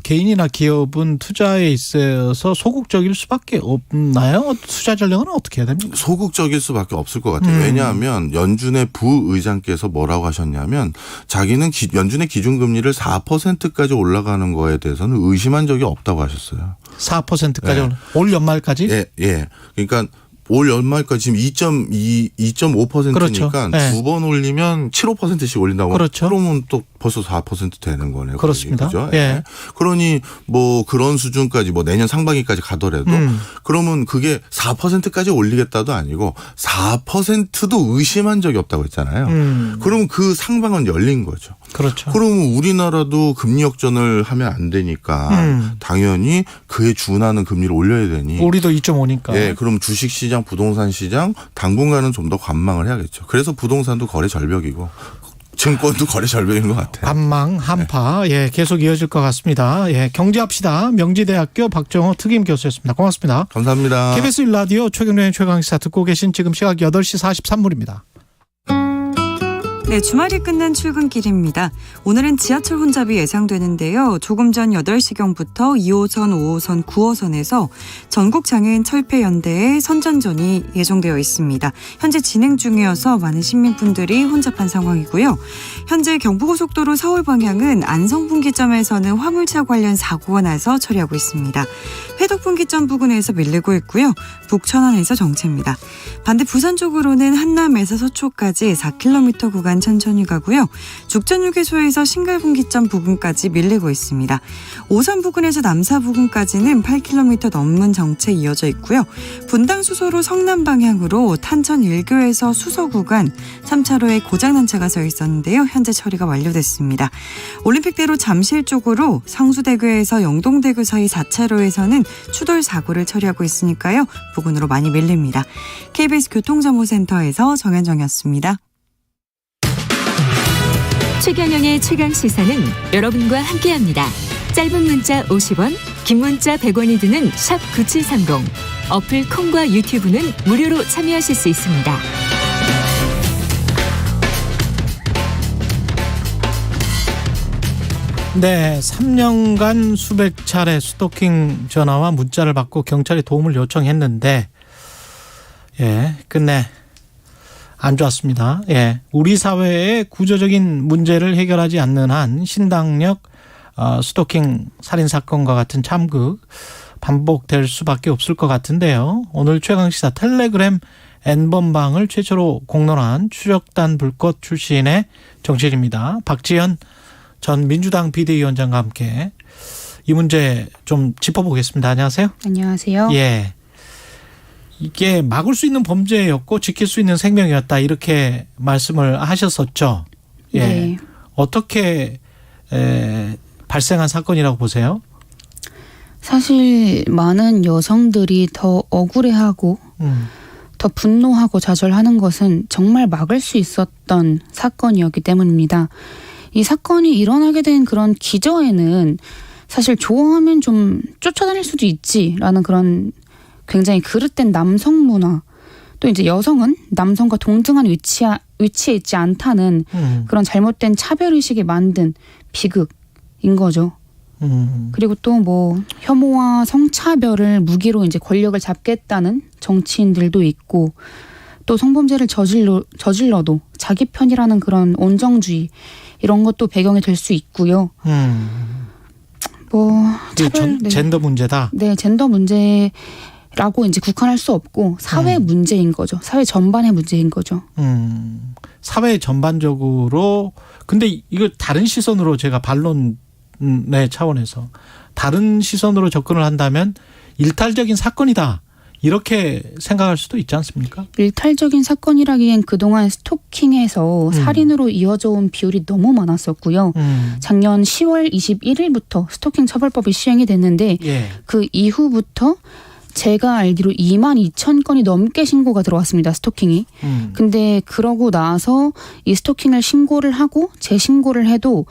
개인이나 기업은 투자에 있어서 소극적일 수밖에 없나요? 투자 전략은 어떻게 해야 됩니까? 소극적일 수밖에 없을 것 같아요. 왜냐하면 연준의 부의장께서 뭐라고 하셨냐면 자기는 연준의 기준금리를 4%까지 올라가는 거에 대해서는 의심한 적이 없다고 하셨어요. 4%까지 네. 올 연말까지? 예. 그러니까 올 연말까지 지금 2.5%니까 그렇죠. 네. 두 번 올리면 7~5%씩 올린다고. 그렇죠. 그러면 또 벌써 4% 되는 거네요. 그렇습니다. 그죠? 예. 그러니 그런 수준까지 내년 상반기까지 가더라도 그러면 그게 4%까지 올리겠다도 아니고 4%도 의심한 적이 없다고 했잖아요. 그러면 그 상방은 열린 거죠. 그렇죠. 그러면 우리나라도 금리 역전을 하면 안 되니까 당연히 그에 준하는 금리를 올려야 되니. 우리도 2.5니까. 예, 그럼 주식시장, 부동산 시장 당분간은 좀 더 관망을 해야겠죠. 그래서 부동산도 거래 절벽이고 증권도 거래 절벽인 것 같아요. 관망, 한파, 예, 계속 이어질 것 같습니다. 예, 경제합시다. 명지대학교 박정호 특임 교수였습니다. 고맙습니다. 감사합니다. KBS 1라디오 최경련의 최강시사 듣고 계신 지금 시각 8시 43분입니다. 네, 주말이 끝난 출근길입니다. 오늘은 지하철 혼잡이 예상되는데요. 조금 전 8시경부터 2호선, 5호선, 9호선에서 전국장애인 철폐연대의 선전전이 예정되어 있습니다. 현재 진행 중이어서 많은 시민분들이 혼잡한 상황이고요. 현재 경부고속도로 서울 방향은 안성분기점에서는 화물차 관련 사고가 나서 처리하고 있습니다. 회덕분기점 부근에서 밀리고 있고요. 북천안에서 정체입니다. 반대 부산 쪽으로는 한남에서 서초까지 4km 구간 구간 천천히 가고요. 죽전휴게소에서 신갈분기점 부근까지 밀리고 있습니다. 5선 부근에서 남사 부근까지는 8km 넘는 정체 이어져 있고요. 분당 수서로 성남 방향으로 탄천 1교에서 수서 구간 3차로에 고장난 차가 서 있었는데요. 현재 처리가 완료됐습니다. 올림픽대로 잠실 쪽으로 성수대교에서 영동대교 사이 4차로에서는 추돌 사고를 처리하고 있으니까요. 부근으로 많이 밀립니다. KBS 교통정보센터에서 정현정이었습니다. 최경영의 최강시사는 여러분과 함께합니다. 짧은 문자 50원, 긴 문자 100원이 드는 샵 9730. 어플 콩과 유튜브는 무료로 참여하실 수 있습니다. 네, 3년간 수백 차례 스토킹 전화와 문자를 받고 경찰에 도움을 요청했는데 끝내 안 좋았습니다. 우리 사회의 구조적인 문제를 해결하지 않는 한 신당역 스토킹 살인 사건과 같은 참극 반복될 수밖에 없을 것 같은데요. 오늘 최강시사 텔레그램 N번방을 최초로 공론한 추적단 불꽃 출신의 정치인입니다. 박지현 전 민주당 비대위원장과 함께 이 문제 좀 짚어보겠습니다. 안녕하세요. 안녕하세요. 이게 막을 수 있는 범죄였고 지킬 수 있는 생명이었다 이렇게 말씀을 하셨었죠. 네. 어떻게 발생한 사건이라고 보세요? 사실 많은 여성들이 더 억울해하고 더 분노하고 좌절하는 것은 정말 막을 수 있었던 사건이었기 때문입니다. 이 사건이 일어나게 된 그런 기저에는 사실 좋아하면 좀 쫓아다닐 수도 있지라는 그런 굉장히 그릇된 남성 문화, 또 이제 여성은 남성과 동등한 위치에 있지 않다는 그런 잘못된 차별의식에 만든 비극인 거죠. 그리고 또 뭐 혐오와 성차별을 무기로 이제 권력을 잡겠다는 정치인들도 있고, 또 성범죄를 저질러도 자기 편이라는 그런 온정주의 이런 것도 배경이 될 수 있고요. 뭐 차별, 젠더 문제다. 네, 젠더 문제라고 이제 국한할 수 없고 사회 문제인 거죠. 사회 전반의 문제인 거죠. 사회 전반적으로. 근데 이거 다른 시선으로 제가 반론의 차원에서 다른 시선으로 접근을 한다면 일탈적인 사건이다. 이렇게 생각할 수도 있지 않습니까? 일탈적인 사건이라기엔 그동안 스토킹에서 살인으로 이어져 온 비율이 너무 많았었고요. 작년 10월 21일부터 스토킹 처벌법이 시행이 됐는데 그 이후부터 제가 알기로 22,000건이 넘게 신고가 들어왔습니다. 스토킹이. 근데 그러고 나서 이 스토킹을 신고를 하고 재신고를 해도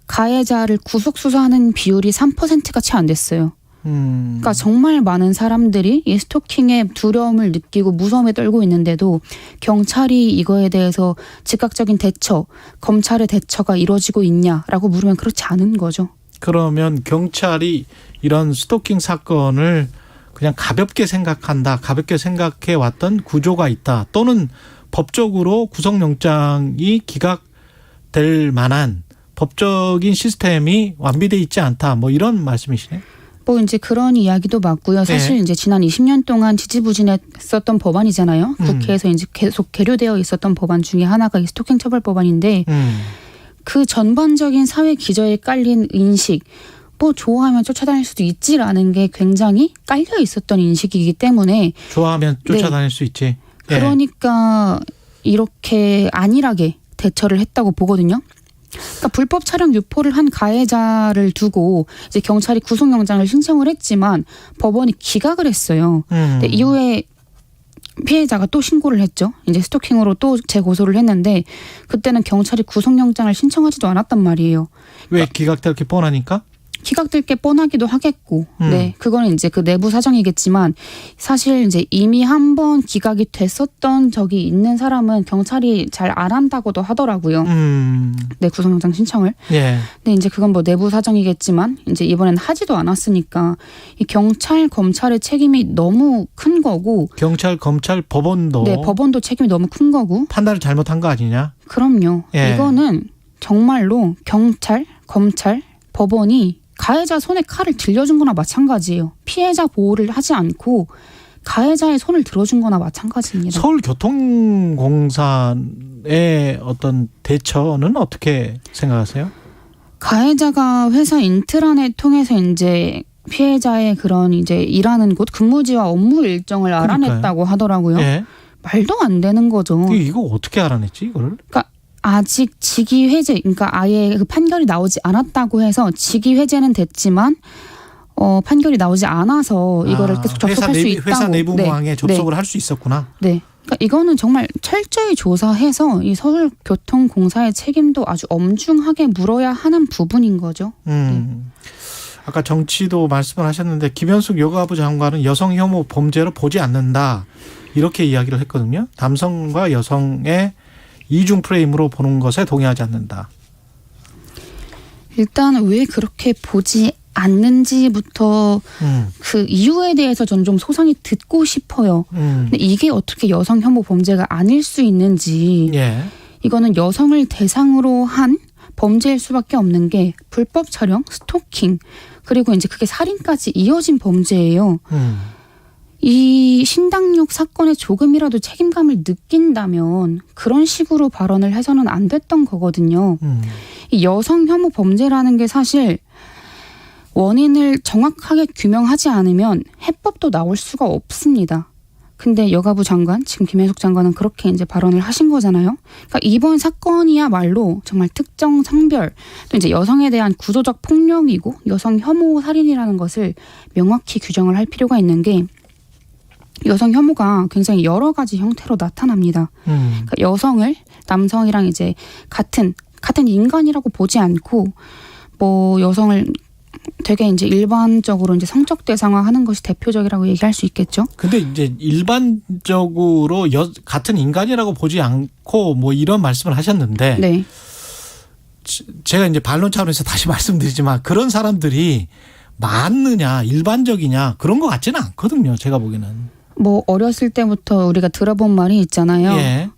가해자를 구속 수사하는 비율이 3%가 채 안 됐어요. 그러니까 정말 많은 사람들이 이 스토킹에 두려움을 느끼고 무서움에 떨고 있는데도 경찰이 이거에 대해서 즉각적인 대처, 검찰의 대처가 이루어지고 있냐라고 물으면 그렇지 않은 거죠. 그러면 경찰이 이런 스토킹 사건을 그냥 가볍게 생각한다, 가볍게 생각해 왔던 구조가 있다, 또는 법적으로 구속영장이 기각될 만한 법적인 시스템이 완비돼 있지 않다, 뭐 이런 말씀이시네요. 뭐 이제 그런 이야기도 맞고요. 사실 이제 지난 20년 동안 지지부진했었던 법안이잖아요. 국회에서 이제 계속 계류되어 있었던 법안 중에 하나가 이 스토킹 처벌 법안인데 그 전반적인 사회 기저에 깔린 인식, 뭐 좋아하면 쫓아다닐 수도 있지라는 게 굉장히 깔려 있었던 인식이기 때문에 좋아하면 쫓아다닐 수 있지. 그러니까 이렇게 안일하게 대처를 했다고 보거든요. 그러니까 불법 촬영 유포를 한 가해자를 두고 이제 경찰이 구속영장을 신청을 했지만 법원이 기각을 했어요. 근데 이후에 피해자가 또 신고를 했죠. 이제 스토킹으로 또 재고소를 했는데 그때는 경찰이 구속영장을 신청하지도 않았단 말이에요. 왜 기각될 게 뻔하니까? 기각될 게 뻔하기도 하겠고, 네, 그거는 이제 그 내부 사정이겠지만 사실 이제 이미 한번 기각이 됐었던 적이 있는 사람은 경찰이 잘 안 한다고도 하더라고요. 네, 구속영장 신청을. 근데 이제 그건 뭐 내부 사정이겠지만 이제 이번엔 하지도 않았으니까 이 경찰, 검찰의 책임이 너무 큰 거고. 경찰, 검찰, 법원도. 네, 법원도 책임이 너무 큰 거고. 판단을 잘못한 거 아니냐? 그럼요. 이거는 정말로 경찰, 검찰, 법원이 가해자 손에 칼을 들려준 거나 마찬가지예요. 피해자 보호를 하지 않고 가해자의 손을 들어준 거나 마찬가지입니다. 서울교통공사의 어떤 대처는 어떻게 생각하세요? 가해자가 회사 인트라넷 통해서 이제 피해자의 그런 이제 일하는 곳 근무지와 업무 일정을 알아냈다고 하더라고요. 예. 말도 안 되는 거죠. 이거 어떻게 알아냈지 이거를? 그러니까 아직 직위 해제, 그러니까 아예 그 판결이 나오지 않았다고 해서 직위 해제는 됐지만 판결이 나오지 않아서 이거를 계속 접속할 수 있다고. 회사 내부망에 접속을 할 수 있었구나. 네. 그러니까 이거는 정말 철저히 조사해서 이 서울교통공사의 책임도 아주 엄중하게 물어야 하는 부분인 거죠. 아까 정치도 말씀을 하셨는데 김현숙 여가부 장관은 여성 혐오 범죄로 보지 않는다 이렇게 이야기를 했거든요. 남성과 여성의 이중 프레임으로 보는 것에 동의하지 않는다. 일단 왜 그렇게 보지 않는지부터 그 이유에 대해서 전 좀 소상히 듣고 싶어요. 근데 이게 어떻게 여성 혐오 범죄가 아닐 수 있는지. 예. 이거는 여성을 대상으로 한 범죄일 수밖에 없는 게 불법 촬영, 스토킹, 그리고 이제 그게 살인까지 이어진 범죄예요. 이 신당역 사건에 조금이라도 책임감을 느낀다면 그런 식으로 발언을 해서는 안 됐던 거거든요. 이 여성 혐오 범죄라는 게 사실 원인을 정확하게 규명하지 않으면 해법도 나올 수가 없습니다. 근데 여가부 장관, 지금 김현숙 장관은 그렇게 이제 발언을 하신 거잖아요. 그러니까 이번 사건이야말로 정말 특정 성별, 또 이제 여성에 대한 구조적 폭력이고 여성 혐오 살인이라는 것을 명확히 규정을 할 필요가 있는 게 여성 혐오가 굉장히 여러 가지 형태로 나타납니다. 그러니까 여성을 남성이랑 이제 같은 인간이라고 보지 않고 뭐 여성을 되게 이제 일반적으로 이제 성적 대상화하는 것이 대표적이라고 얘기할 수 있겠죠. 근데 이제 일반적으로 같은 인간이라고 보지 않고 뭐 이런 말씀을 하셨는데, 네. 제가 이제 반론 차원에서 다시 말씀드리지만 그런 사람들이 많느냐, 일반적이냐 그런 것 같지는 않거든요. 제가 보기에는. 뭐 어렸을 때부터 우리가 들어본 말이 있잖아요. 예.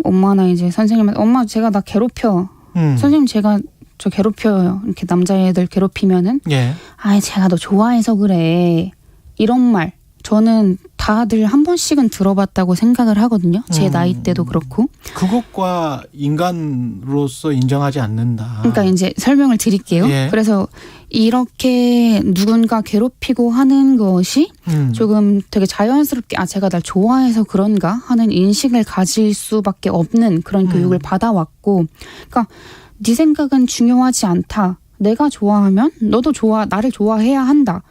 엄마나 이제 선생님한테 엄마 제가 나 괴롭혀. 선생님 제가 저 괴롭혀요. 이렇게 남자애들 괴롭히면은 예. 아이 제가 너 좋아해서 그래. 이런 말 저는 다들 한 번씩은 들어봤다고 생각을 하거든요. 제 나이 때도 그렇고. 그것과 인간으로서 인정하지 않는다. 그러니까 이제 설명을 드릴게요. 예. 그래서 이렇게 누군가 괴롭히고 하는 것이 조금 되게 자연스럽게 아 제가 날 좋아해서 그런가 하는 인식을 가질 수밖에 없는 그런 교육을 받아왔고, 그러니까 네 생각은 중요하지 않다. 내가 좋아하면 너도 나를 좋아해야 한다.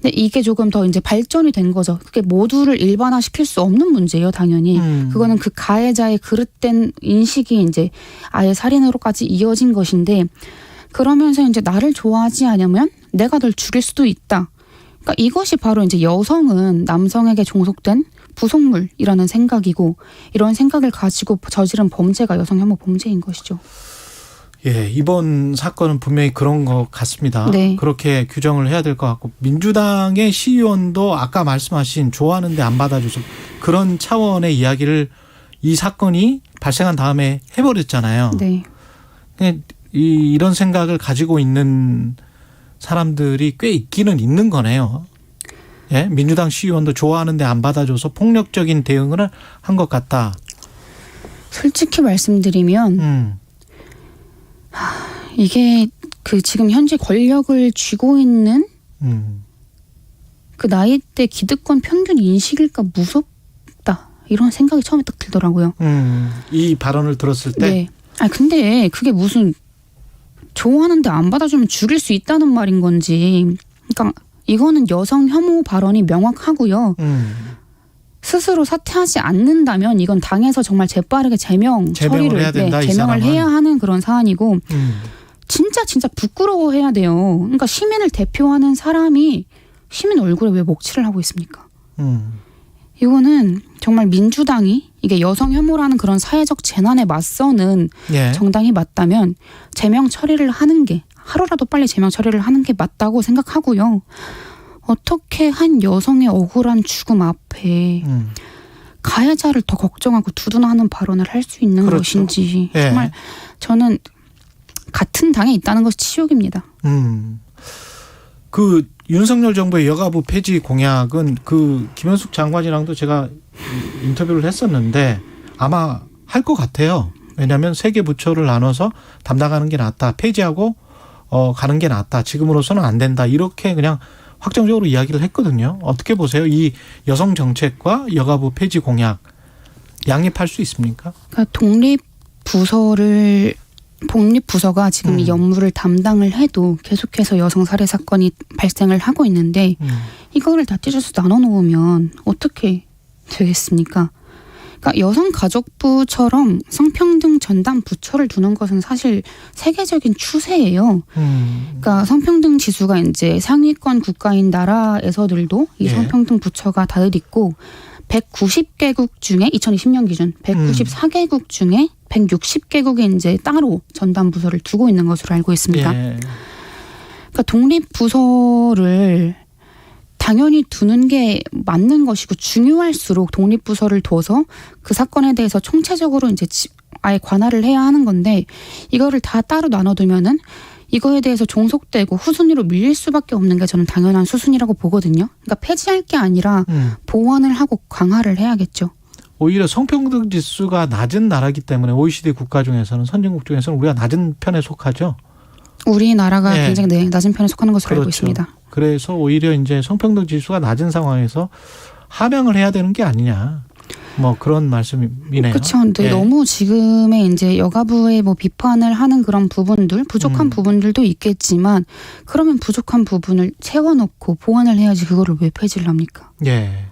근데 이게 조금 더 이제 발전이 된 거죠. 그게 모두를 일반화시킬 수 없는 문제예요, 당연히. 그거는 그 가해자의 그릇된 인식이 이제 아예 살인으로까지 이어진 것인데, 그러면서 이제 나를 좋아하지 않으면 내가 널 죽일 수도 있다. 그러니까 이것이 바로 이제 여성은 남성에게 종속된 부속물이라는 생각이고, 이런 생각을 가지고 저지른 범죄가 여성 혐오 범죄인 것이죠. 예, 이번 사건은 분명히 그런 것 같습니다. 네. 그렇게 규정을 해야 될 것 같고, 민주당의 시의원도 아까 말씀하신 좋아하는데 안 받아줘서 그런 차원의 이야기를 이 사건이 발생한 다음에 해버렸잖아요. 네. 이런 생각을 가지고 있는 사람들이 꽤 있기는 있는 거네요. 예, 민주당 시의원도 좋아하는데 안 받아줘서 폭력적인 대응을 한 것 같다. 솔직히 말씀드리면 이게 그 지금 현재 권력을 쥐고 있는 그 나이 때 기득권 평균 인식일까 무섭다 이런 생각이 처음에 딱 들더라고요. 이 발언을 들었을 때. 네. 아 근데 그게 무슨 좋아하는데 안 받아주면 죽일 수 있다는 말인 건지. 그러니까 이거는 여성 혐오 발언이 명확하고요. 스스로 사퇴하지 않는다면 이건 당에서 정말 재빠르게 제명 처리를 해야 된다, 제명을 해야 하는 그런 사안이고 진짜 부끄러워해야 돼요. 그러니까 시민을 대표하는 사람이 시민 얼굴에 왜 먹칠을 하고 있습니까? 이거는 정말 민주당이 이게 여성 혐오라는 그런 사회적 재난에 맞서는 예. 정당이 맞다면 제명 처리를 하는 게 하루라도 빨리 제명 처리를 하는 게 맞다고 생각하고요. 어떻게 한 여성의 억울한 죽음 앞에 가해자를 더 걱정하고 두둔하는 발언을 할 수 있는 그렇죠. 것인지 예. 정말 저는 같은 당에 있다는 것이 치욕입니다. 그 윤석열 정부의 여가부 폐지 공약은 그 김현숙 장관이랑도 제가 인터뷰를 했었는데 아마 할 것 같아요. 왜냐하면 3개 부처를 나눠서 담당하는 게 낫다. 폐지하고 가는 게 낫다. 지금으로서는 안 된다. 이렇게 그냥 확정적으로 이야기를 했거든요. 어떻게 보세요? 이 여성 정책과 여가부 폐지 공약 양립할 수 있습니까? 그러니까 독립부서가 지금 이 업무를 담당을 해도 계속해서 여성 살해 사건이 발생을 하고 있는데 이거를 다 찢어서 나눠 놓으면 어떻게 되겠습니까? 그러니까 여성가족부처럼 성평등 전담 부처를 두는 것은 사실 세계적인 추세예요. 그러니까 성평등 지수가 이제 상위권 국가인 나라에서들도 이 성평등 부처가 다들 있고 190개국 중에 2020년 기준 194개국 중에 160개국에 이제 따로 전담 부서를 두고 있는 것으로 알고 있습니다. 그러니까 독립 부서를 당연히 두는 게 맞는 것이고 중요할수록 독립 부서를 둬서 그 사건에 대해서 총체적으로 이제 아예 관할을 해야 하는 건데 이거를 다 따로 나눠두면은 이거에 대해서 종속되고 후순위로 밀릴 수밖에 없는 게 저는 당연한 수순이라고 보거든요. 그러니까 폐지할 게 아니라 보완을 하고 강화를 해야겠죠. 오히려 성평등 지수가 낮은 나라이기 때문에 OECD 국가 중에서는 선진국 중에서는 우리가 낮은 편에 속하죠. 우리나라가 굉장히 낮은 편에 속하는 것으로 알고 있습니다. 그래서 오히려 이제 성평등 지수가 낮은 상황에서 하명을 해야 되는 게 아니냐. 뭐 그런 말씀이네요. 그렇죠. 근데 너무 지금의 이제 여가부의 뭐 비판을 하는 그런 부분들, 부족한 부분들도 있겠지만 그러면 부족한 부분을 채워놓고 보완을 해야지 그거를 왜 폐지를 합니까? 예.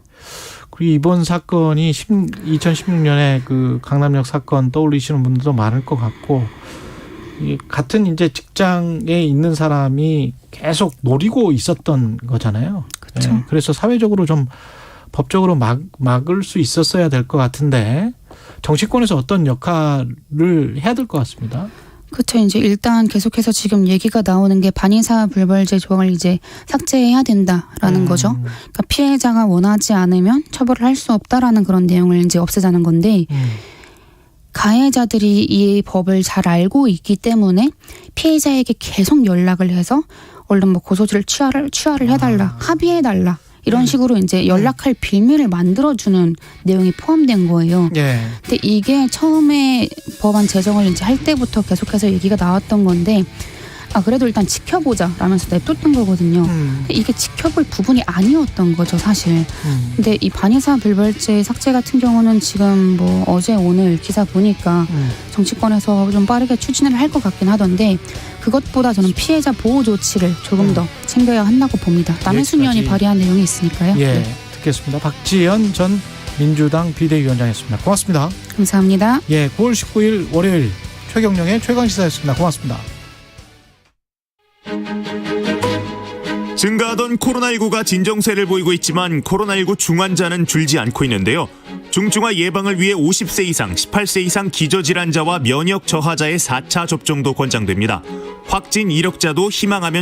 그리고 이번 사건이 2016년에 그 강남역 사건 떠올리시는 분들도 많을 것 같고 같은 이제 직장에 있는 사람이 계속 노리고 있었던 거잖아요. 그렇죠. 예. 그래서 사회적으로 좀 법적으로 막을 수 있었어야 될 것 같은데 정치권에서 어떤 역할을 해야 될 것 같습니다. 그렇죠. 이제 일단 계속해서 지금 얘기가 나오는 게 반의사 불벌죄 조항을 이제 삭제해야 된다라는 거죠. 그러니까 피해자가 원하지 않으면 처벌을 할 수 없다라는 그런 내용을 이제 없애자는 건데 가해자들이 이 법을 잘 알고 있기 때문에 피해자에게 계속 연락을 해서 얼른 뭐 고소지를 취하를 해달라, 합의해달라. 이런 식으로 이제 연락할 빌미를 만들어주는 내용이 포함된 거예요. 근데 이게 처음에 법안 제정을 이제 할 때부터 계속해서 얘기가 나왔던 건데, 그래도 일단 지켜보자 라면서 냅뒀던 거거든요. 근데 이게 지켜볼 부분이 아니었던 거죠, 사실. 근데 이 반의사 불벌죄 삭제 같은 경우는 지금 뭐 어제 오늘 기사 보니까 정치권에서 좀 빠르게 추진을 할 것 같긴 하던데 그것보다 저는 피해자 보호 조치를 조금 더 챙겨야 한다고 봅니다. 남해순 의원이 발의한 내용이 있으니까요. 듣겠습니다. 박지연 전 민주당 비대위원장이었습니다. 고맙습니다. 감사합니다. 9월 19일 월요일 최경영의 최강시사였습니다. 고맙습니다. 증가하던 코로나19가 진정세를 보이고 있지만 코로나19 중환자는 줄지 않고 있는데요. 중증화 예방을 위해 50세 이상, 18세 이상 기저질환자와 면역 저하자의 4차 접종도 권장됩니다. 확진 이력자도 희망하면